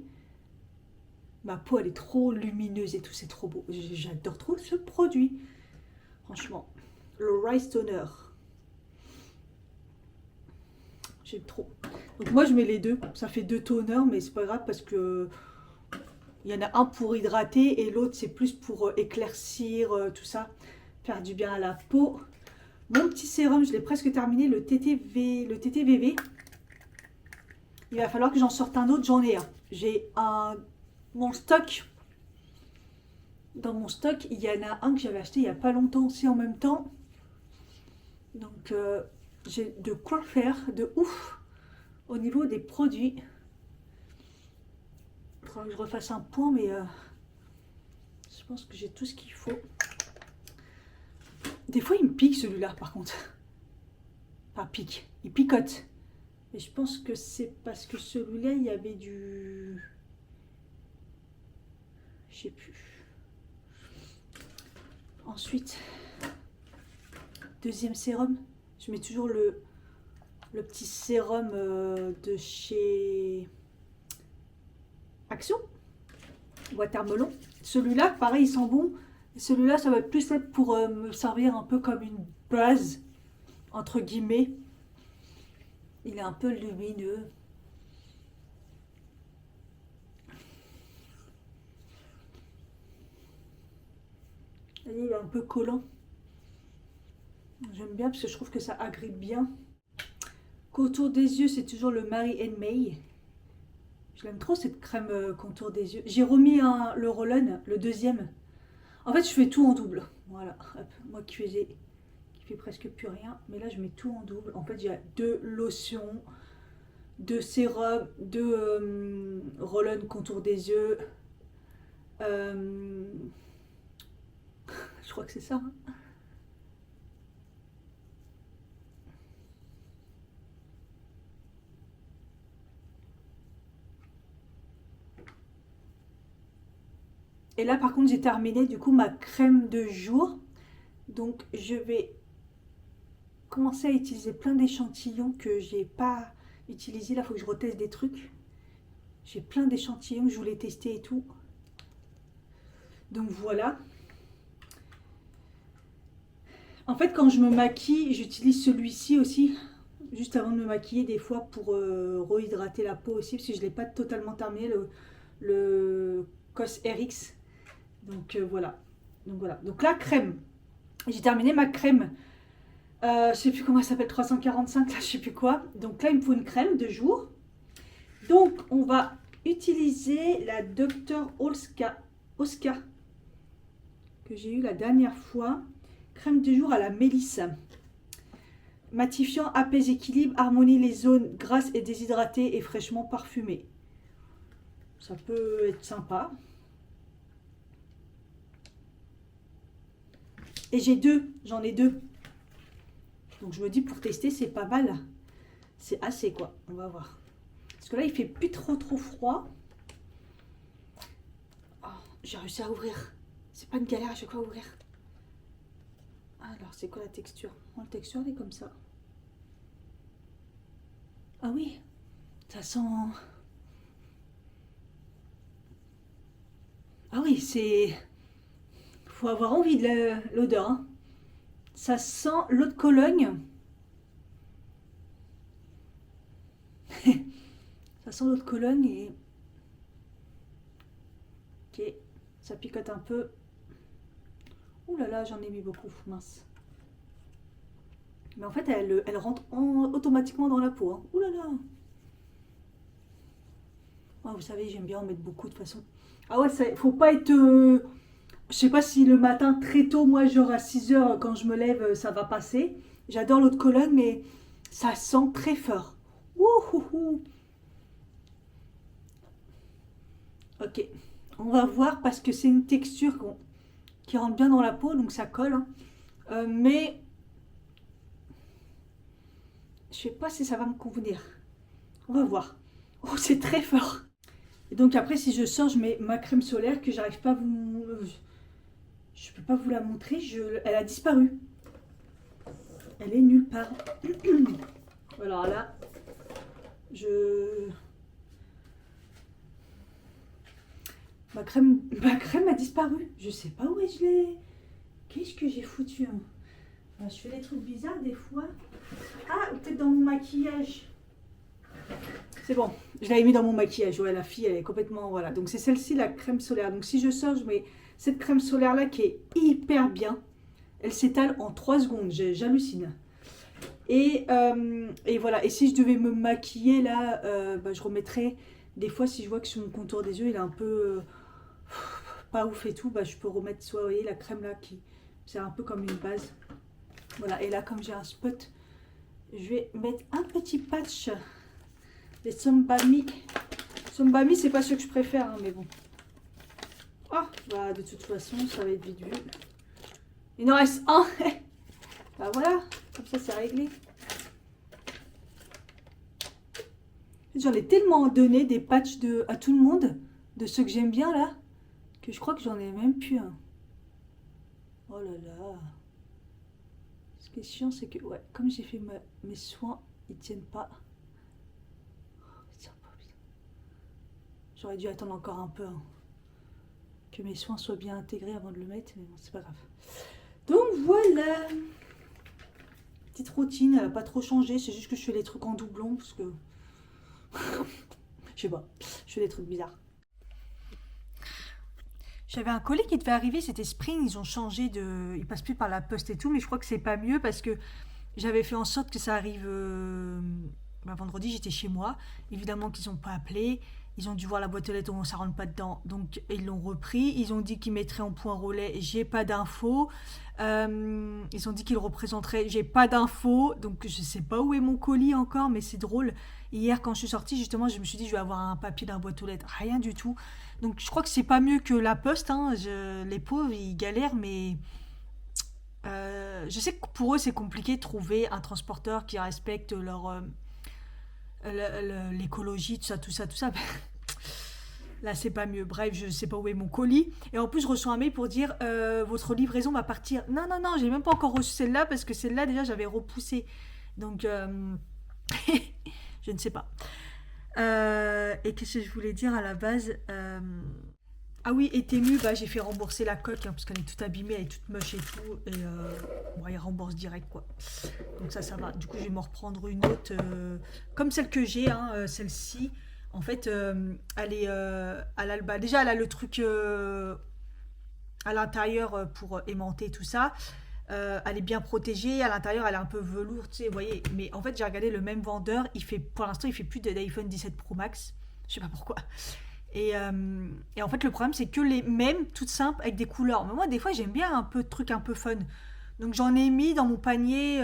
ma peau, elle est trop lumineuse et tout, c'est trop beau. J'adore trop ce produit. Franchement, le Rice Toner. J'aime trop. Donc moi, je mets les deux. Ça fait 2 toners, mais c'est pas grave parce que il y en a un pour hydrater et l'autre, c'est plus pour éclaircir, tout ça. Faire du bien à la peau. Mon petit sérum, je l'ai presque terminé, le TTVV. Il va falloir que j'en sorte un autre, j'en ai un. J'ai mon stock. Dans mon stock, il y en a un que j'avais acheté il n'y a pas longtemps aussi en même temps. Donc, j'ai de quoi faire de ouf au niveau des produits. Il faudra que je refasse un point, mais je pense que j'ai tout ce qu'il faut. Des fois, il me pique celui-là, par contre. Enfin, pique. Il picote. Et je pense que c'est parce que celui-là, il y avait du... Je sais plus. Ensuite, deuxième sérum. Je mets toujours le petit sérum de chez Action. Watermelon. Celui-là, pareil, il sent bon. Celui-là, ça va être plus être pour me servir un peu comme une base, entre guillemets. Il est un peu lumineux. Il est un peu collant. J'aime bien parce que je trouve que ça agrippe bien. Contour des yeux, c'est toujours le Mary & May. Je l'aime trop cette crème contour des yeux. J'ai remis le Roll-On, le deuxième. En fait, je fais tout en double. Voilà. Hop. Moi qui fais presque plus rien. Mais là, je mets tout en double. En fait, il y a 2 lotions, 2 sérums, 2 Roll-On contour des yeux. Je crois que c'est ça. Hein. Et là, par contre, j'ai terminé du coup ma crème de jour. Donc, je vais commencer à utiliser plein d'échantillons que j'ai pas utilisés. Là, il faut que je reteste des trucs. J'ai plein d'échantillons que je voulais tester et tout. Donc, voilà. En fait, quand je me maquille, j'utilise celui-ci aussi. Juste avant de me maquiller, des fois, pour rehydrater la peau aussi. Parce que je ne l'ai pas totalement terminé, le COS RX. Donc voilà. Donc la crème. J'ai terminé ma crème. Je sais plus comment elle s'appelle, 345, là je sais plus quoi. Donc là il me faut une crème de jour. Donc on va utiliser la Dr. Oscar que j'ai eu la dernière fois. Crème de jour à la mélisse. Matifiant, apaise, équilibre, harmonie les zones grasses et déshydratées et fraîchement parfumées. Ça peut être sympa. Et j'ai deux, j'en ai deux. Donc je me dis pour tester, c'est pas mal. C'est assez quoi, on va voir. Parce que là, il fait plus trop froid. Oh, j'ai réussi à ouvrir. C'est pas une galère à chaque fois à ouvrir. Alors, c'est quoi la texture? Oh, la texture, elle est comme ça. Ah oui, ça sent... Ah oui, c'est... Faut avoir envie de l'odeur. Hein. Ça sent l'eau de Cologne. Ça sent l'eau de Cologne et... Ok, ça picote un peu. Ouh là là, j'en ai mis beaucoup, mince. Mais en fait, elle rentre automatiquement dans la peau. Hein. Ouh là là. Oh, vous savez, j'aime bien en mettre beaucoup de toute façon. Ah ouais, ça, faut pas être... je sais pas si le matin très tôt, moi genre à 6 heures quand je me lève, ça va passer. J'adore l'eau de Cologne, mais ça sent très fort. Wouhouhou. Ok, on va voir parce que c'est une texture qui rentre bien dans la peau, donc ça colle. Hein. Mais je sais pas si ça va me convenir. On va voir. Oh, c'est très fort. Et donc après, si je sors, je mets ma crème solaire que j'arrive pas à vous... Je peux pas vous la montrer. Elle a disparu. Elle est nulle part. Alors là, ma crème a disparu. Je sais pas où je l'ai. Qu'est-ce que j'ai foutu hein. Je fais des trucs bizarres des fois. Ah, peut-être dans mon maquillage. C'est bon, je l'avais mis dans mon maquillage. Ouais, la fille, elle est complètement... Voilà, donc c'est celle-ci, la crème solaire. Donc si je sors, je mets cette crème solaire-là qui est hyper bien. Elle s'étale en 3 secondes, j'hallucine. Et voilà, et si je devais me maquiller, là, je remettrais... Des fois, si je vois que sur mon contour des yeux, il est un peu... pas ouf et tout, je peux remettre soit, vous voyez, la crème là, qui... C'est un peu comme une base. Voilà, et là, comme j'ai un spot, je vais mettre un petit patch... Les Sombami. Sombami, c'est pas ce que je préfère, hein, mais bon. Oh, bah, de toute façon, ça va être vite vu. Il en reste un. Bah voilà, comme ça, c'est réglé. J'en ai tellement donné des patchs à tout le monde, de ceux que j'aime bien, là, que je crois que j'en ai même plus un. Oh là là. Ce qui est chiant, c'est que, ouais, comme j'ai fait mes soins, ils tiennent pas. J'aurais dû attendre encore un peu, hein, que mes soins soient bien intégrés avant de le mettre, mais bon, c'est pas grave. Donc voilà, petite routine, elle n'a pas trop changé, c'est juste que je fais les trucs en doublon, parce que, je sais pas, je fais des trucs bizarres. J'avais un colis qui devait arriver, c'était Spring, ils ont changé de... Ils passent plus par la poste et tout, mais je crois que c'est pas mieux, parce que j'avais fait en sorte que ça arrive... vendredi, j'étais chez moi, évidemment qu'ils n'ont pas appelé... Ils ont dû voir la boîte aux lettres, ça rentre pas dedans. Donc, ils l'ont repris. Ils ont dit qu'ils mettraient en point relais. J'ai pas d'infos. Ils ont dit qu'ils le représenteraient. J'ai pas d'infos. Donc, je sais pas où est mon colis encore, mais c'est drôle. Hier, quand je suis sortie, justement, je me suis dit, je vais avoir un papier dans la boîte aux lettres. Rien du tout. Donc, je crois que c'est pas mieux que la poste. Hein. Les pauvres, ils galèrent, mais... je sais que pour eux, c'est compliqué de trouver un transporteur qui respecte leur... l'écologie, tout ça. Là, c'est pas mieux. Bref, je sais pas où est mon colis. Et en plus, je reçois un mail pour dire votre livraison va partir. Non, j'ai même pas encore reçu celle-là parce que celle-là, déjà, j'avais repoussé. Donc, je ne sais pas. Et qu'est-ce que je voulais dire à la base Ah oui, et Temu, j'ai fait rembourser la coque hein, parce qu'elle est toute abîmée, elle est toute moche et tout. Et il rembourse direct quoi. Donc ça va. Du coup, je vais m'en reprendre une autre comme celle que j'ai, hein, celle-ci. En fait, elle est, déjà, elle a le truc à l'intérieur pour aimanter tout ça. Elle est bien protégée. À l'intérieur, elle est un peu velours, tu sais, vous voyez. Mais en fait, j'ai regardé le même vendeur. Pour l'instant, il fait plus d'iPhone 17 Pro Max. Je sais pas pourquoi. Et en fait, le problème, c'est que les mêmes, toutes simples, avec des couleurs. Mais moi, des fois, j'aime bien un peu de trucs un peu fun. Donc, j'en ai mis dans mon panier.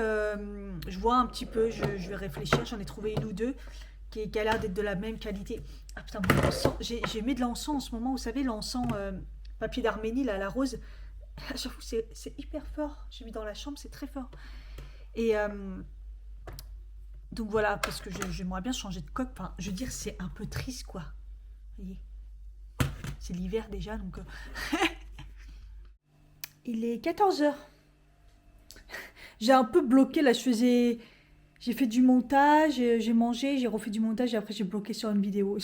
Je vois un petit peu, je vais réfléchir. J'en ai trouvé une ou deux qui a l'air d'être de la même qualité. Ah putain, mon encens. J'ai mis de l'encens en ce moment. Vous savez, l'encens papier d'Arménie, là, la rose. J'avoue, c'est hyper fort. J'ai mis dans la chambre, c'est très fort. Et donc voilà, parce que j'aimerais bien changer de coque. Enfin, je veux dire, c'est un peu triste, quoi. Vous voyez, c'est l'hiver déjà, donc... Il est 14 heures. J'ai un peu bloqué, là, je faisais... J'ai fait du montage, j'ai mangé, j'ai refait du montage et après j'ai bloqué sur une vidéo.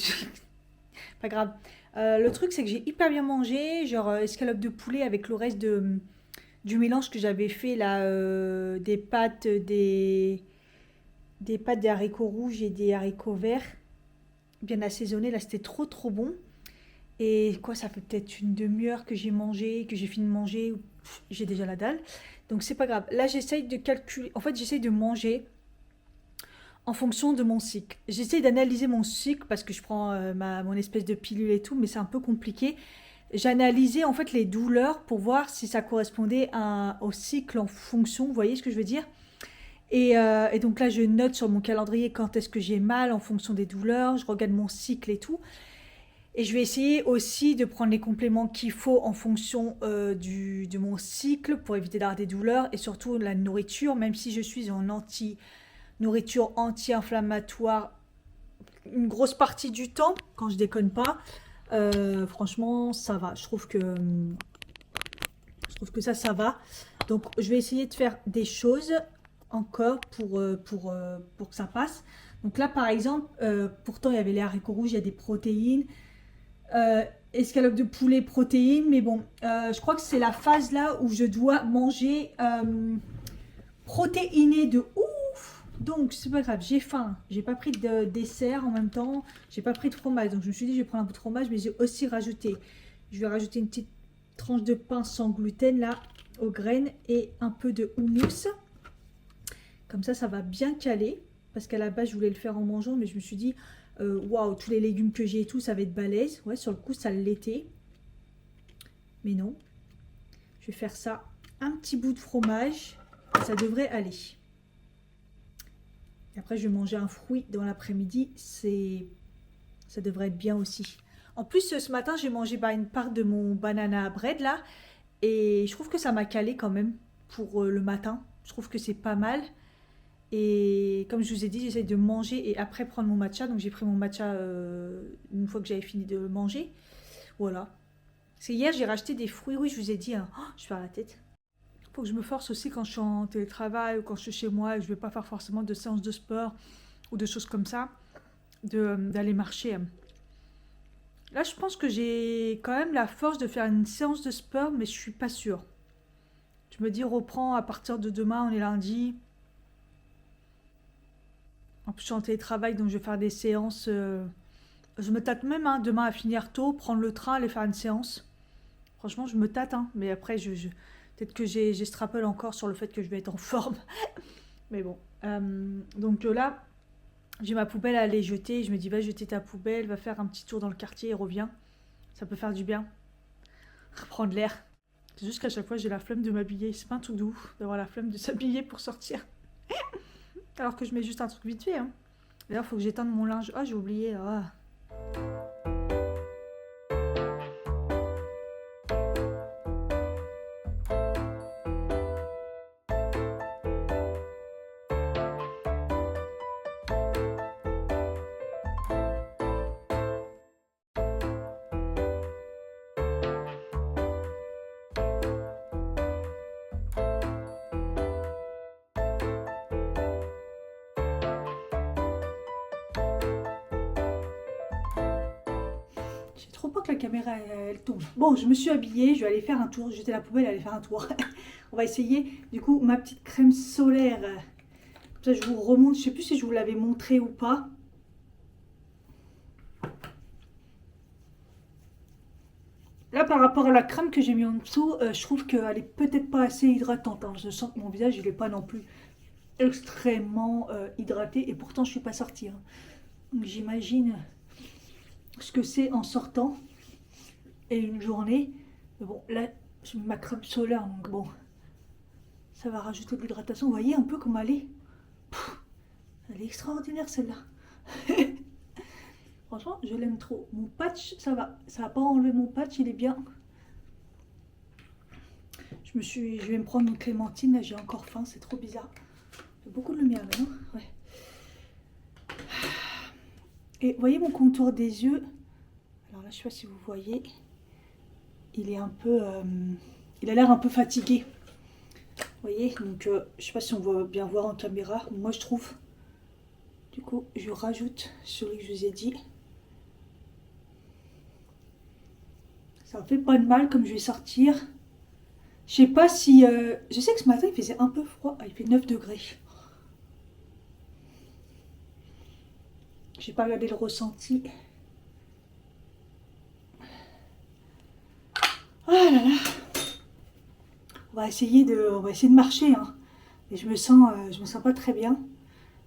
Pas grave. Le truc, c'est que j'ai hyper bien mangé, genre escalope de poulet avec le reste du mélange que j'avais fait là, des pâtes des haricots rouges et des haricots verts, bien assaisonnés. Là, c'était trop trop bon. Et quoi, ça fait peut-être une demi-heure que j'ai mangé, que j'ai fini de manger. J'ai déjà la dalle. Donc c'est pas grave. Là, j'essaye de calculer. En fait, j'essaye de manger en fonction de mon cycle. J'essaye d'analyser mon cycle parce que je prends mon espèce de pilule et tout, mais c'est un peu compliqué. J'ai analysé en fait les douleurs pour voir si ça correspondait au cycle en fonction. Vous voyez ce que je veux dire? Et donc là, je note sur mon calendrier quand est-ce que j'ai mal en fonction des douleurs. Je regarde mon cycle et tout. Et je vais essayer aussi de prendre les compléments qu'il faut en fonction de mon cycle pour éviter d'avoir des douleurs et surtout la nourriture, même si je suis en nourriture anti-inflammatoire une grosse partie du temps, quand je déconne pas, franchement, ça va. Je trouve que ça va. Donc, je vais essayer de faire des choses encore pour que ça passe. Donc là, par exemple, pourtant, il y avait les haricots rouges, il y a des protéines. Euh, Escalope de poulet, protéines. Mais bon, je crois que c'est la phase là où je dois manger protéiné de ouf. Donc, c'est pas grave, j'ai faim. J'ai pas pris de dessert en même temps. J'ai pas pris de fromage. Donc, je me suis dit, je vais prendre un peu de fromage, mais j'ai aussi rajouté. Je vais rajouter une petite tranche de pain sans gluten là, aux graines, et un peu de houmous. Comme ça va bien caler. Parce qu'à la base, je voulais le faire en mangeant, mais je me suis dit, waouh, tous les légumes que j'ai et tout, ça va être balèze. Ouais, sur le coup, ça l'était. Mais non. Je vais faire ça. Un petit bout de fromage. Ça devrait aller. Et après, je vais manger un fruit dans l'après-midi. Ça devrait être bien aussi. En plus, ce matin, j'ai mangé une part de mon banana bread là. Et je trouve que ça m'a calé quand même pour le matin. Je trouve que c'est pas mal. Et comme je vous ai dit, j'essaie de manger et après prendre mon matcha. Donc j'ai pris mon matcha une fois que j'avais fini de manger. Voilà. C'est hier, j'ai racheté des fruits. Oui, je vous ai dit, hein. Oh, je perds la tête. Faut que je me force aussi quand je suis en télétravail ou quand je suis chez moi et que je vais pas faire forcément de séances de sport ou de choses comme ça, d'aller marcher. Là, je pense que j'ai quand même la force de faire une séance de sport, mais je suis pas sûre. Je me dis, reprends à partir de demain, on est lundi. En plus, je suis en télétravail, donc je vais faire des séances. Je me tâte même demain à finir tôt, prendre le train, aller faire une séance. Franchement, je me tâte, hein, mais après, peut-être que j'extrapole encore sur le fait que je vais être en forme. Mais bon. Donc là, j'ai ma poubelle à aller jeter. Je me dis, va jeter ta poubelle, va faire un petit tour dans le quartier et reviens. Ça peut faire du bien. Reprendre l'air. C'est juste qu'à chaque fois, j'ai la flemme de m'habiller. C'est pas un tout doux d'avoir la flemme de s'habiller pour sortir. Alors que je mets juste un truc vite fait. Hein. D'ailleurs, il faut que j'éteigne mon linge. Ah, j'ai oublié. Ah. J'ai trop peur que la caméra elle tombe. Bon, je me suis habillée, je vais aller faire un tour. Jeter la poubelle, aller faire un tour. On va essayer. Du coup, ma petite crème solaire. Comme ça, je vous remonte. Je sais plus si je vous l'avais montré ou pas. Là, par rapport à la crème que j'ai mis en dessous, je trouve qu'elle est peut-être pas assez hydratante. Hein. Je sens que mon visage, il n'est pas non plus extrêmement hydraté. Et pourtant, je suis pas sortie. Hein. Donc, j'imagine ce que c'est en sortant et une journée. Mais bon, là, j'ai mis ma crème solaire, donc bon, ça va rajouter de l'hydratation. Vous voyez un peu comment elle est. Pff, elle est extraordinaire celle-là. Franchement, je l'aime trop. Mon patch, ça va. Ça va pas enlever mon patch, il est bien. Je vais me prendre une clémentine, là j'ai encore faim, c'est trop bizarre. Il y a beaucoup de lumière là, non? Ouais. Et vous voyez mon contour des yeux? Alors là, je sais pas si vous voyez. Il est un peu... il a l'air un peu fatigué. Vous voyez? Donc, je sais pas si on va bien voir en caméra. Moi, je trouve. Du coup, je rajoute celui que je vous ai dit. Ça ne fait pas de mal comme je vais sortir. Je sais pas si... je sais que ce matin, il faisait un peu froid. Ah, il fait 9 degrés. J'ai pas regardé le ressenti. Ah là là. On va essayer de marcher. Hein. Mais je me sens pas très bien.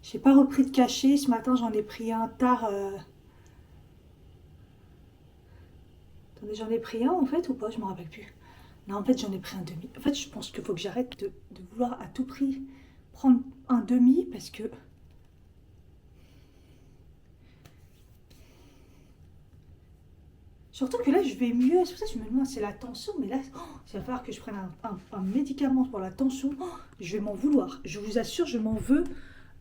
J'ai pas repris de cachet. Ce matin, j'en ai pris un tard. Attendez, j'en ai pris un en fait ou pas? Je me rappelle plus. Non, en fait, j'en ai pris un demi. En fait, je pense qu'il faut que j'arrête de vouloir à tout prix prendre un demi parce que... Surtout que là, je vais mieux. C'est pour ça que je me demande, c'est la tension. Mais là, il va falloir que je prenne un médicament pour la tension. Je vais m'en vouloir. Je vous assure, je m'en veux.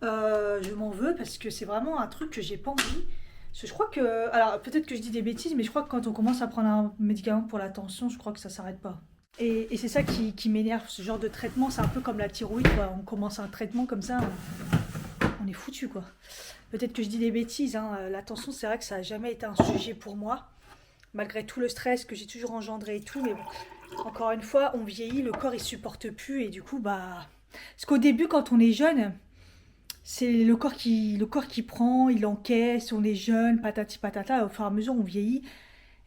Je m'en veux parce que c'est vraiment un truc que j'ai pas envie. Parce que je crois que... Alors, peut-être que je dis des bêtises, mais je crois que quand on commence à prendre un médicament pour la tension, je crois que ça s'arrête pas. Et c'est ça qui m'énerve, ce genre de traitement. C'est un peu comme la thyroïde, quoi. On commence un traitement comme ça, on est foutu, quoi. Peut-être que je dis des bêtises, hein. La tension, c'est vrai que ça n'a jamais été un sujet pour moi. Malgré tout le stress que j'ai toujours engendré et tout. Mais bon, encore une fois, on vieillit, le corps, il supporte plus. Et du coup, bah... Parce qu'au début, quand on est jeune... C'est le corps qui prend, il encaisse, on est jeune, patati patata. Au fur et à mesure, on vieillit.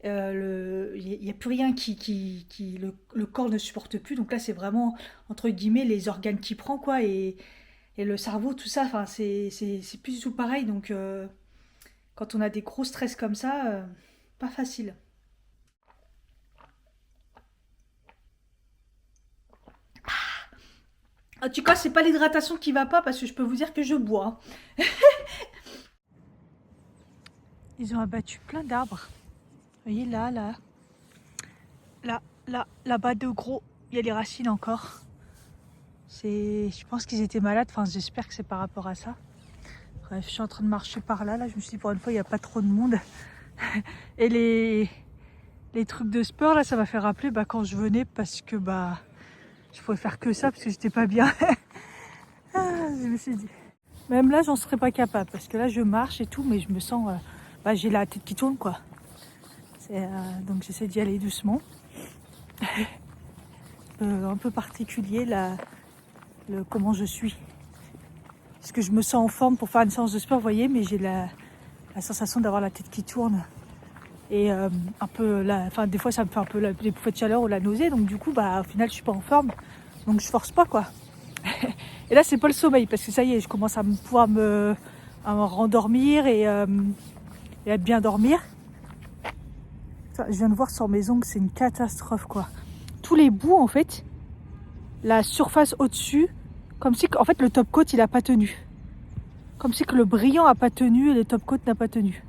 Il n'y a plus rien le corps ne supporte plus. Donc là, c'est vraiment, entre guillemets, les organes qui prend, quoi. Et le cerveau, tout ça, enfin, c'est plus du tout pareil. Donc, quand on a des gros stress comme ça, pas facile. En tout cas, c'est pas l'hydratation qui va pas parce que je peux vous dire que je bois. Ils ont abattu plein d'arbres. Vous voyez là, là-bas de gros, il y a les racines encore. Je pense qu'ils étaient malades, enfin j'espère que c'est par rapport à ça. Bref, je suis en train de marcher par là, je me suis dit pour une fois il n'y a pas trop de monde. Et les trucs de sport là, ça m'a fait rappeler quand je venais parce que je pouvais faire que ça parce que j'étais pas bien. Je me suis dit. Même là j'en serais pas capable parce que là je marche et tout mais je me sens, j'ai la tête qui tourne quoi. Donc j'essaie d'y aller doucement. Un peu particulier comment je suis. Parce que je me sens en forme pour faire une séance de sport, vous voyez, mais j'ai la sensation d'avoir la tête qui tourne. Et un peu, des fois ça me fait un peu les bouffées de chaleur ou la nausée, donc du coup, au final, je suis pas en forme. Donc je force pas, quoi. Et là, c'est pas le sommeil, parce que ça y est, je commence à pouvoir me rendormir et à bien dormir. Je viens de voir sur mes ongles, c'est une catastrophe, quoi. Tous les bouts, en fait, la surface au-dessus, comme si en fait le top coat il a pas tenu. Comme si que le brillant a pas tenu et le top coat n'a pas tenu.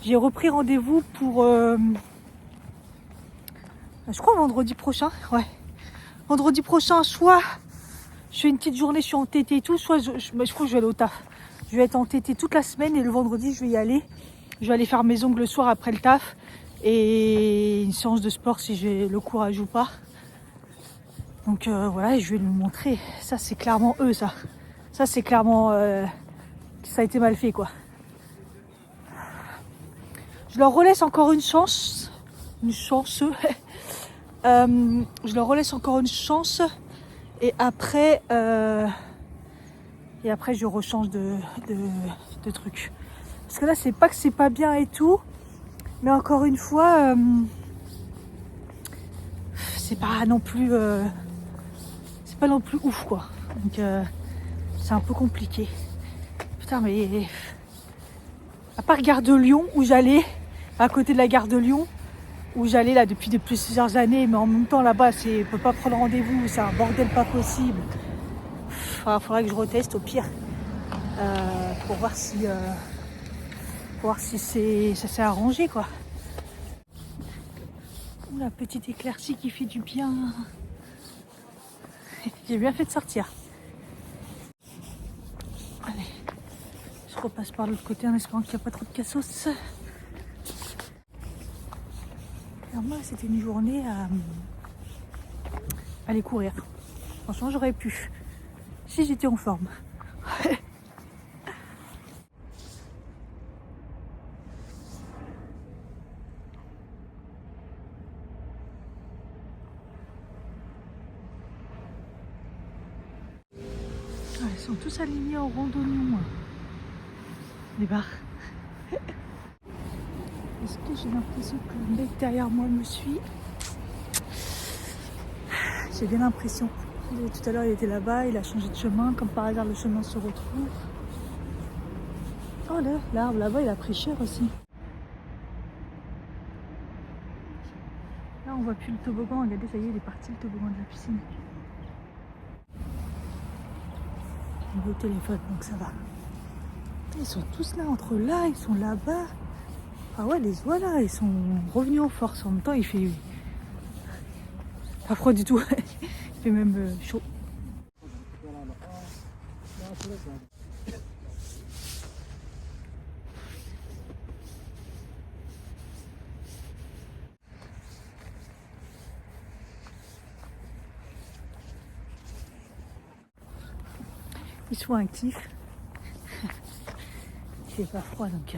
J'ai repris rendez-vous pour je crois vendredi prochain. Ouais. Vendredi prochain, soit je fais une petite journée, je suis en TT et tout, soit je crois que je vais aller au taf. Je vais être en TT toute la semaine et le vendredi je vais y aller. Je vais aller faire mes ongles le soir après le taf et une séance de sport si j'ai le courage ou pas. Donc voilà, je vais lui montrer. Ça, c'est clairement eux, ça. Ça, c'est clairement... ça a été mal fait, quoi. Je leur relaisse encore une chance. Une chance. Je leur relaisse encore une chance. Et après, je rechange de trucs. Parce que là, c'est pas que c'est pas bien et tout. Mais encore une fois, c'est pas non plus... pas non plus ouf quoi, donc c'est un peu compliqué. Putain, mais à part Gare de Lyon où j'allais, à côté de la Gare de Lyon où j'allais là depuis plusieurs années, mais en même temps là-bas on peut pas prendre rendez-vous, c'est un bordel pas possible. Faudrait que je reteste au pire pour voir si ça s'est arrangé quoi. La petite éclaircie qui fait du bien. J'ai bien fait de sortir. Allez, je repasse par l'autre côté en espérant qu'il n'y a pas trop de cassos. Alors moi, c'était une journée à aller courir. Franchement, j'aurais pu, si j'étais en forme. Ah, ils sont tous alignés en randonnion. Les barres. Est-ce que j'ai l'impression que le mec derrière moi me suit? J'ai bien l'impression. Tout à l'heure, il était là-bas, il a changé de chemin. Comme par hasard, le chemin se retrouve. Oh là, l'arbre là-bas, il a pris cher aussi. Là, on voit plus le toboggan. Regardez, ça y est, il est parti le toboggan de la piscine. Il est au téléphone, donc ça va. Ils sont tous là, entre là, ils sont là-bas. Ah ouais, les voilà, ils sont revenus en force. En même temps, il fait pas froid du tout. Il fait même chaud. Ils sont actifs. Il fait pas froid donc.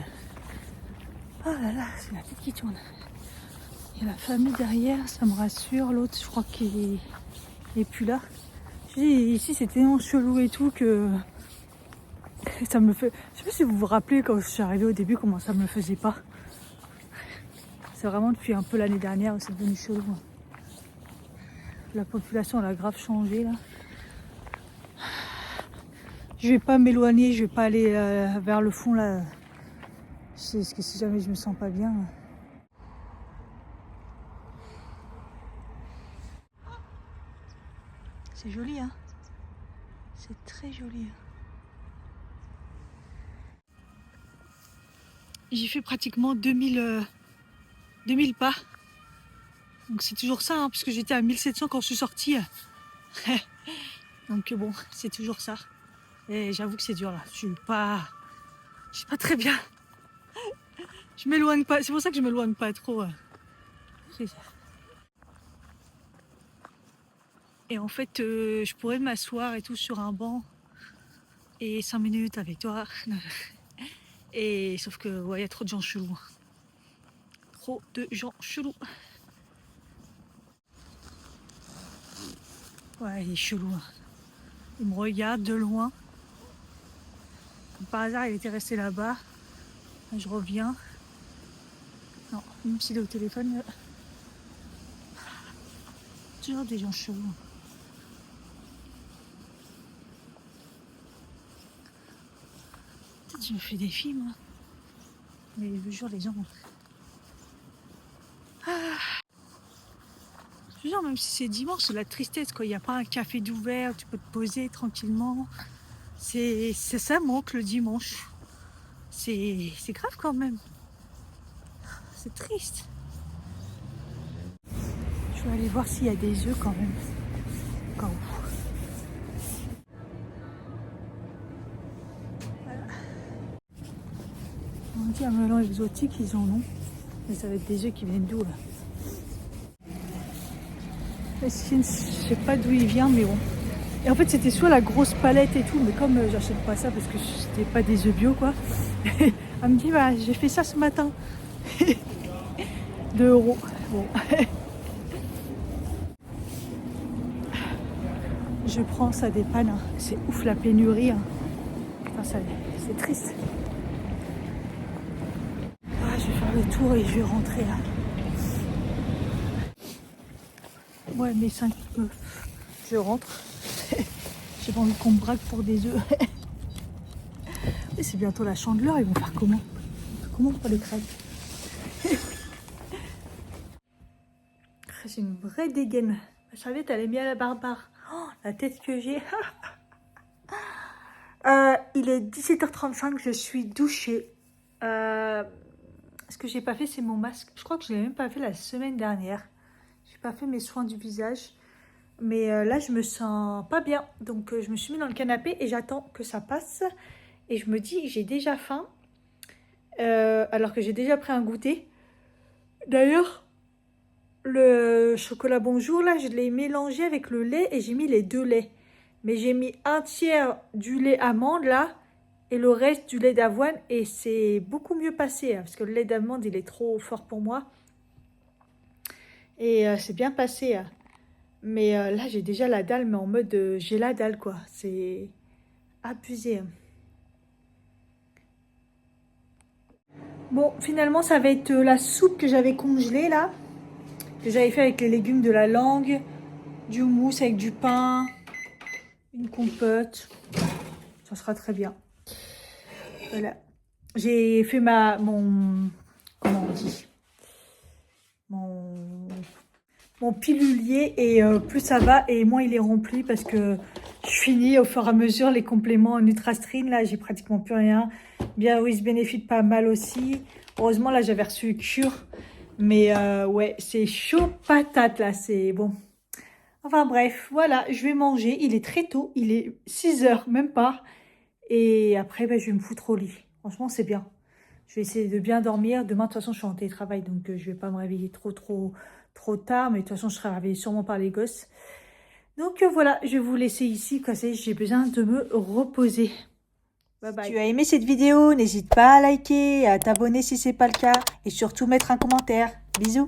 Oh là là, c'est la tête qui tourne. Il y a la famille derrière, ça me rassure. L'autre, je crois qu'il est plus là. Je dis, ici, c'est tellement chelou et tout que ça me fait. Je sais pas si vous vous rappelez quand je suis arrivée au début, comment ça me le faisait pas. C'est vraiment depuis un peu l'année dernière où c'est devenu chelou. La population, elle a grave changé là. Je vais pas m'éloigner, je vais pas aller vers le fond là. Parce que si jamais je me sens pas bien. C'est joli, hein. C'est très joli. J'ai fait pratiquement 2000 pas. Donc c'est toujours ça, hein, puisque j'étais à 1700 quand je suis sortie. Donc bon, c'est toujours ça. Et j'avoue que c'est dur là. Je suis pas très bien. Je m'éloigne pas. C'est pour ça que je m'éloigne pas trop. Et en fait, je pourrais m'asseoir et tout sur un banc et 5 minutes avec toi. Et sauf que ouais, y a trop de gens chelous. Trop de gens chelous. Ouais, il est chelou. Il me regarde de loin. Comme par hasard, il était resté là-bas. Je reviens. Non, même s'il est au téléphone, toujours des gens chelous. Peut-être que je me fais des films, hein. Mais je vous jure, les gens. Je veux dire, même si c'est dimanche, c'est la tristesse, quoi. Il n'y a pas un café d'ouvert, tu peux te poser tranquillement. C'est ça manque le dimanche. C'est grave quand même. C'est triste. Je vais aller voir s'il y a des œufs quand même. Quand voilà. On dit un melon exotique, ils en ont. Mais ça va être des œufs qui viennent d'où là? Je sais pas d'où il vient, mais bon. Et en fait, c'était soit la grosse palette et tout, mais comme j'achète pas ça parce que c'était pas des œufs bio, quoi. Elle me dit, bah, j'ai fait ça ce matin. 2 €. Bon. Je prends, ça dépanne. Hein. C'est ouf la pénurie. Hein. Enfin, c'est triste. Ah, je vais faire le tour et je vais rentrer là. Ouais, mes 5 je rentre. J'ai pas envie qu'on me braque pour des œufs. Et c'est bientôt la Chandeleur, ils vont faire comment? Comment pour les crêpes? J'ai une vraie dégaine. Je savais, t'allais mis à la barbare. Oh, la tête que j'ai. Il est 17h35, je suis douchée. Ce que j'ai pas fait, c'est mon masque. Je crois que je l'ai même pas fait la semaine dernière. J'ai pas fait mes soins du visage. Mais là, je me sens pas bien. Donc, je me suis mis dans le canapé et j'attends que ça passe. Et je me dis, j'ai déjà faim. Alors que j'ai déjà pris un goûter. D'ailleurs, le chocolat Bonjour, là, je l'ai mélangé avec le lait et j'ai mis les deux laits. Mais j'ai mis un tiers du lait amande, là, et le reste du lait d'avoine. Et c'est beaucoup mieux passé, hein, parce que le lait d'amande, il est trop fort pour moi. Et c'est bien passé, hein. Mais là, j'ai déjà la dalle, mais en mode j'ai la dalle, quoi. C'est abusé, hein. Bon, finalement, ça va être la soupe que j'avais congelée, là. Que j'avais fait avec les légumes de la langue, du houmous avec du pain, une compote. Ça sera très bien. Voilà. J'ai fait mon... Comment on dit? Mon pilulier et plus ça va et moins il est rempli parce que je finis au fur et à mesure les compléments Nutrastrine. Là, j'ai pratiquement plus rien. Bien, oui, Benefit pas mal aussi. Heureusement, là, j'avais reçu Cure. Mais ouais, c'est chaud patate là, c'est bon. Enfin bref, voilà, je vais manger. Il est très tôt, il est 6 heures, même pas. Et après, ben, je vais me foutre au lit. Franchement, c'est bien. Je vais essayer de bien dormir. Demain, de toute façon, je suis en télétravail, donc je vais pas me réveiller trop tard. Mais de toute façon, je serai réveillée sûrement par les gosses. Donc voilà, je vais vous laisser ici, parce que j'ai besoin de me reposer. Bye bye. Si tu as aimé cette vidéo, n'hésite pas à liker, à t'abonner si ce n'est pas le cas. Et surtout mettre un commentaire. Bisous.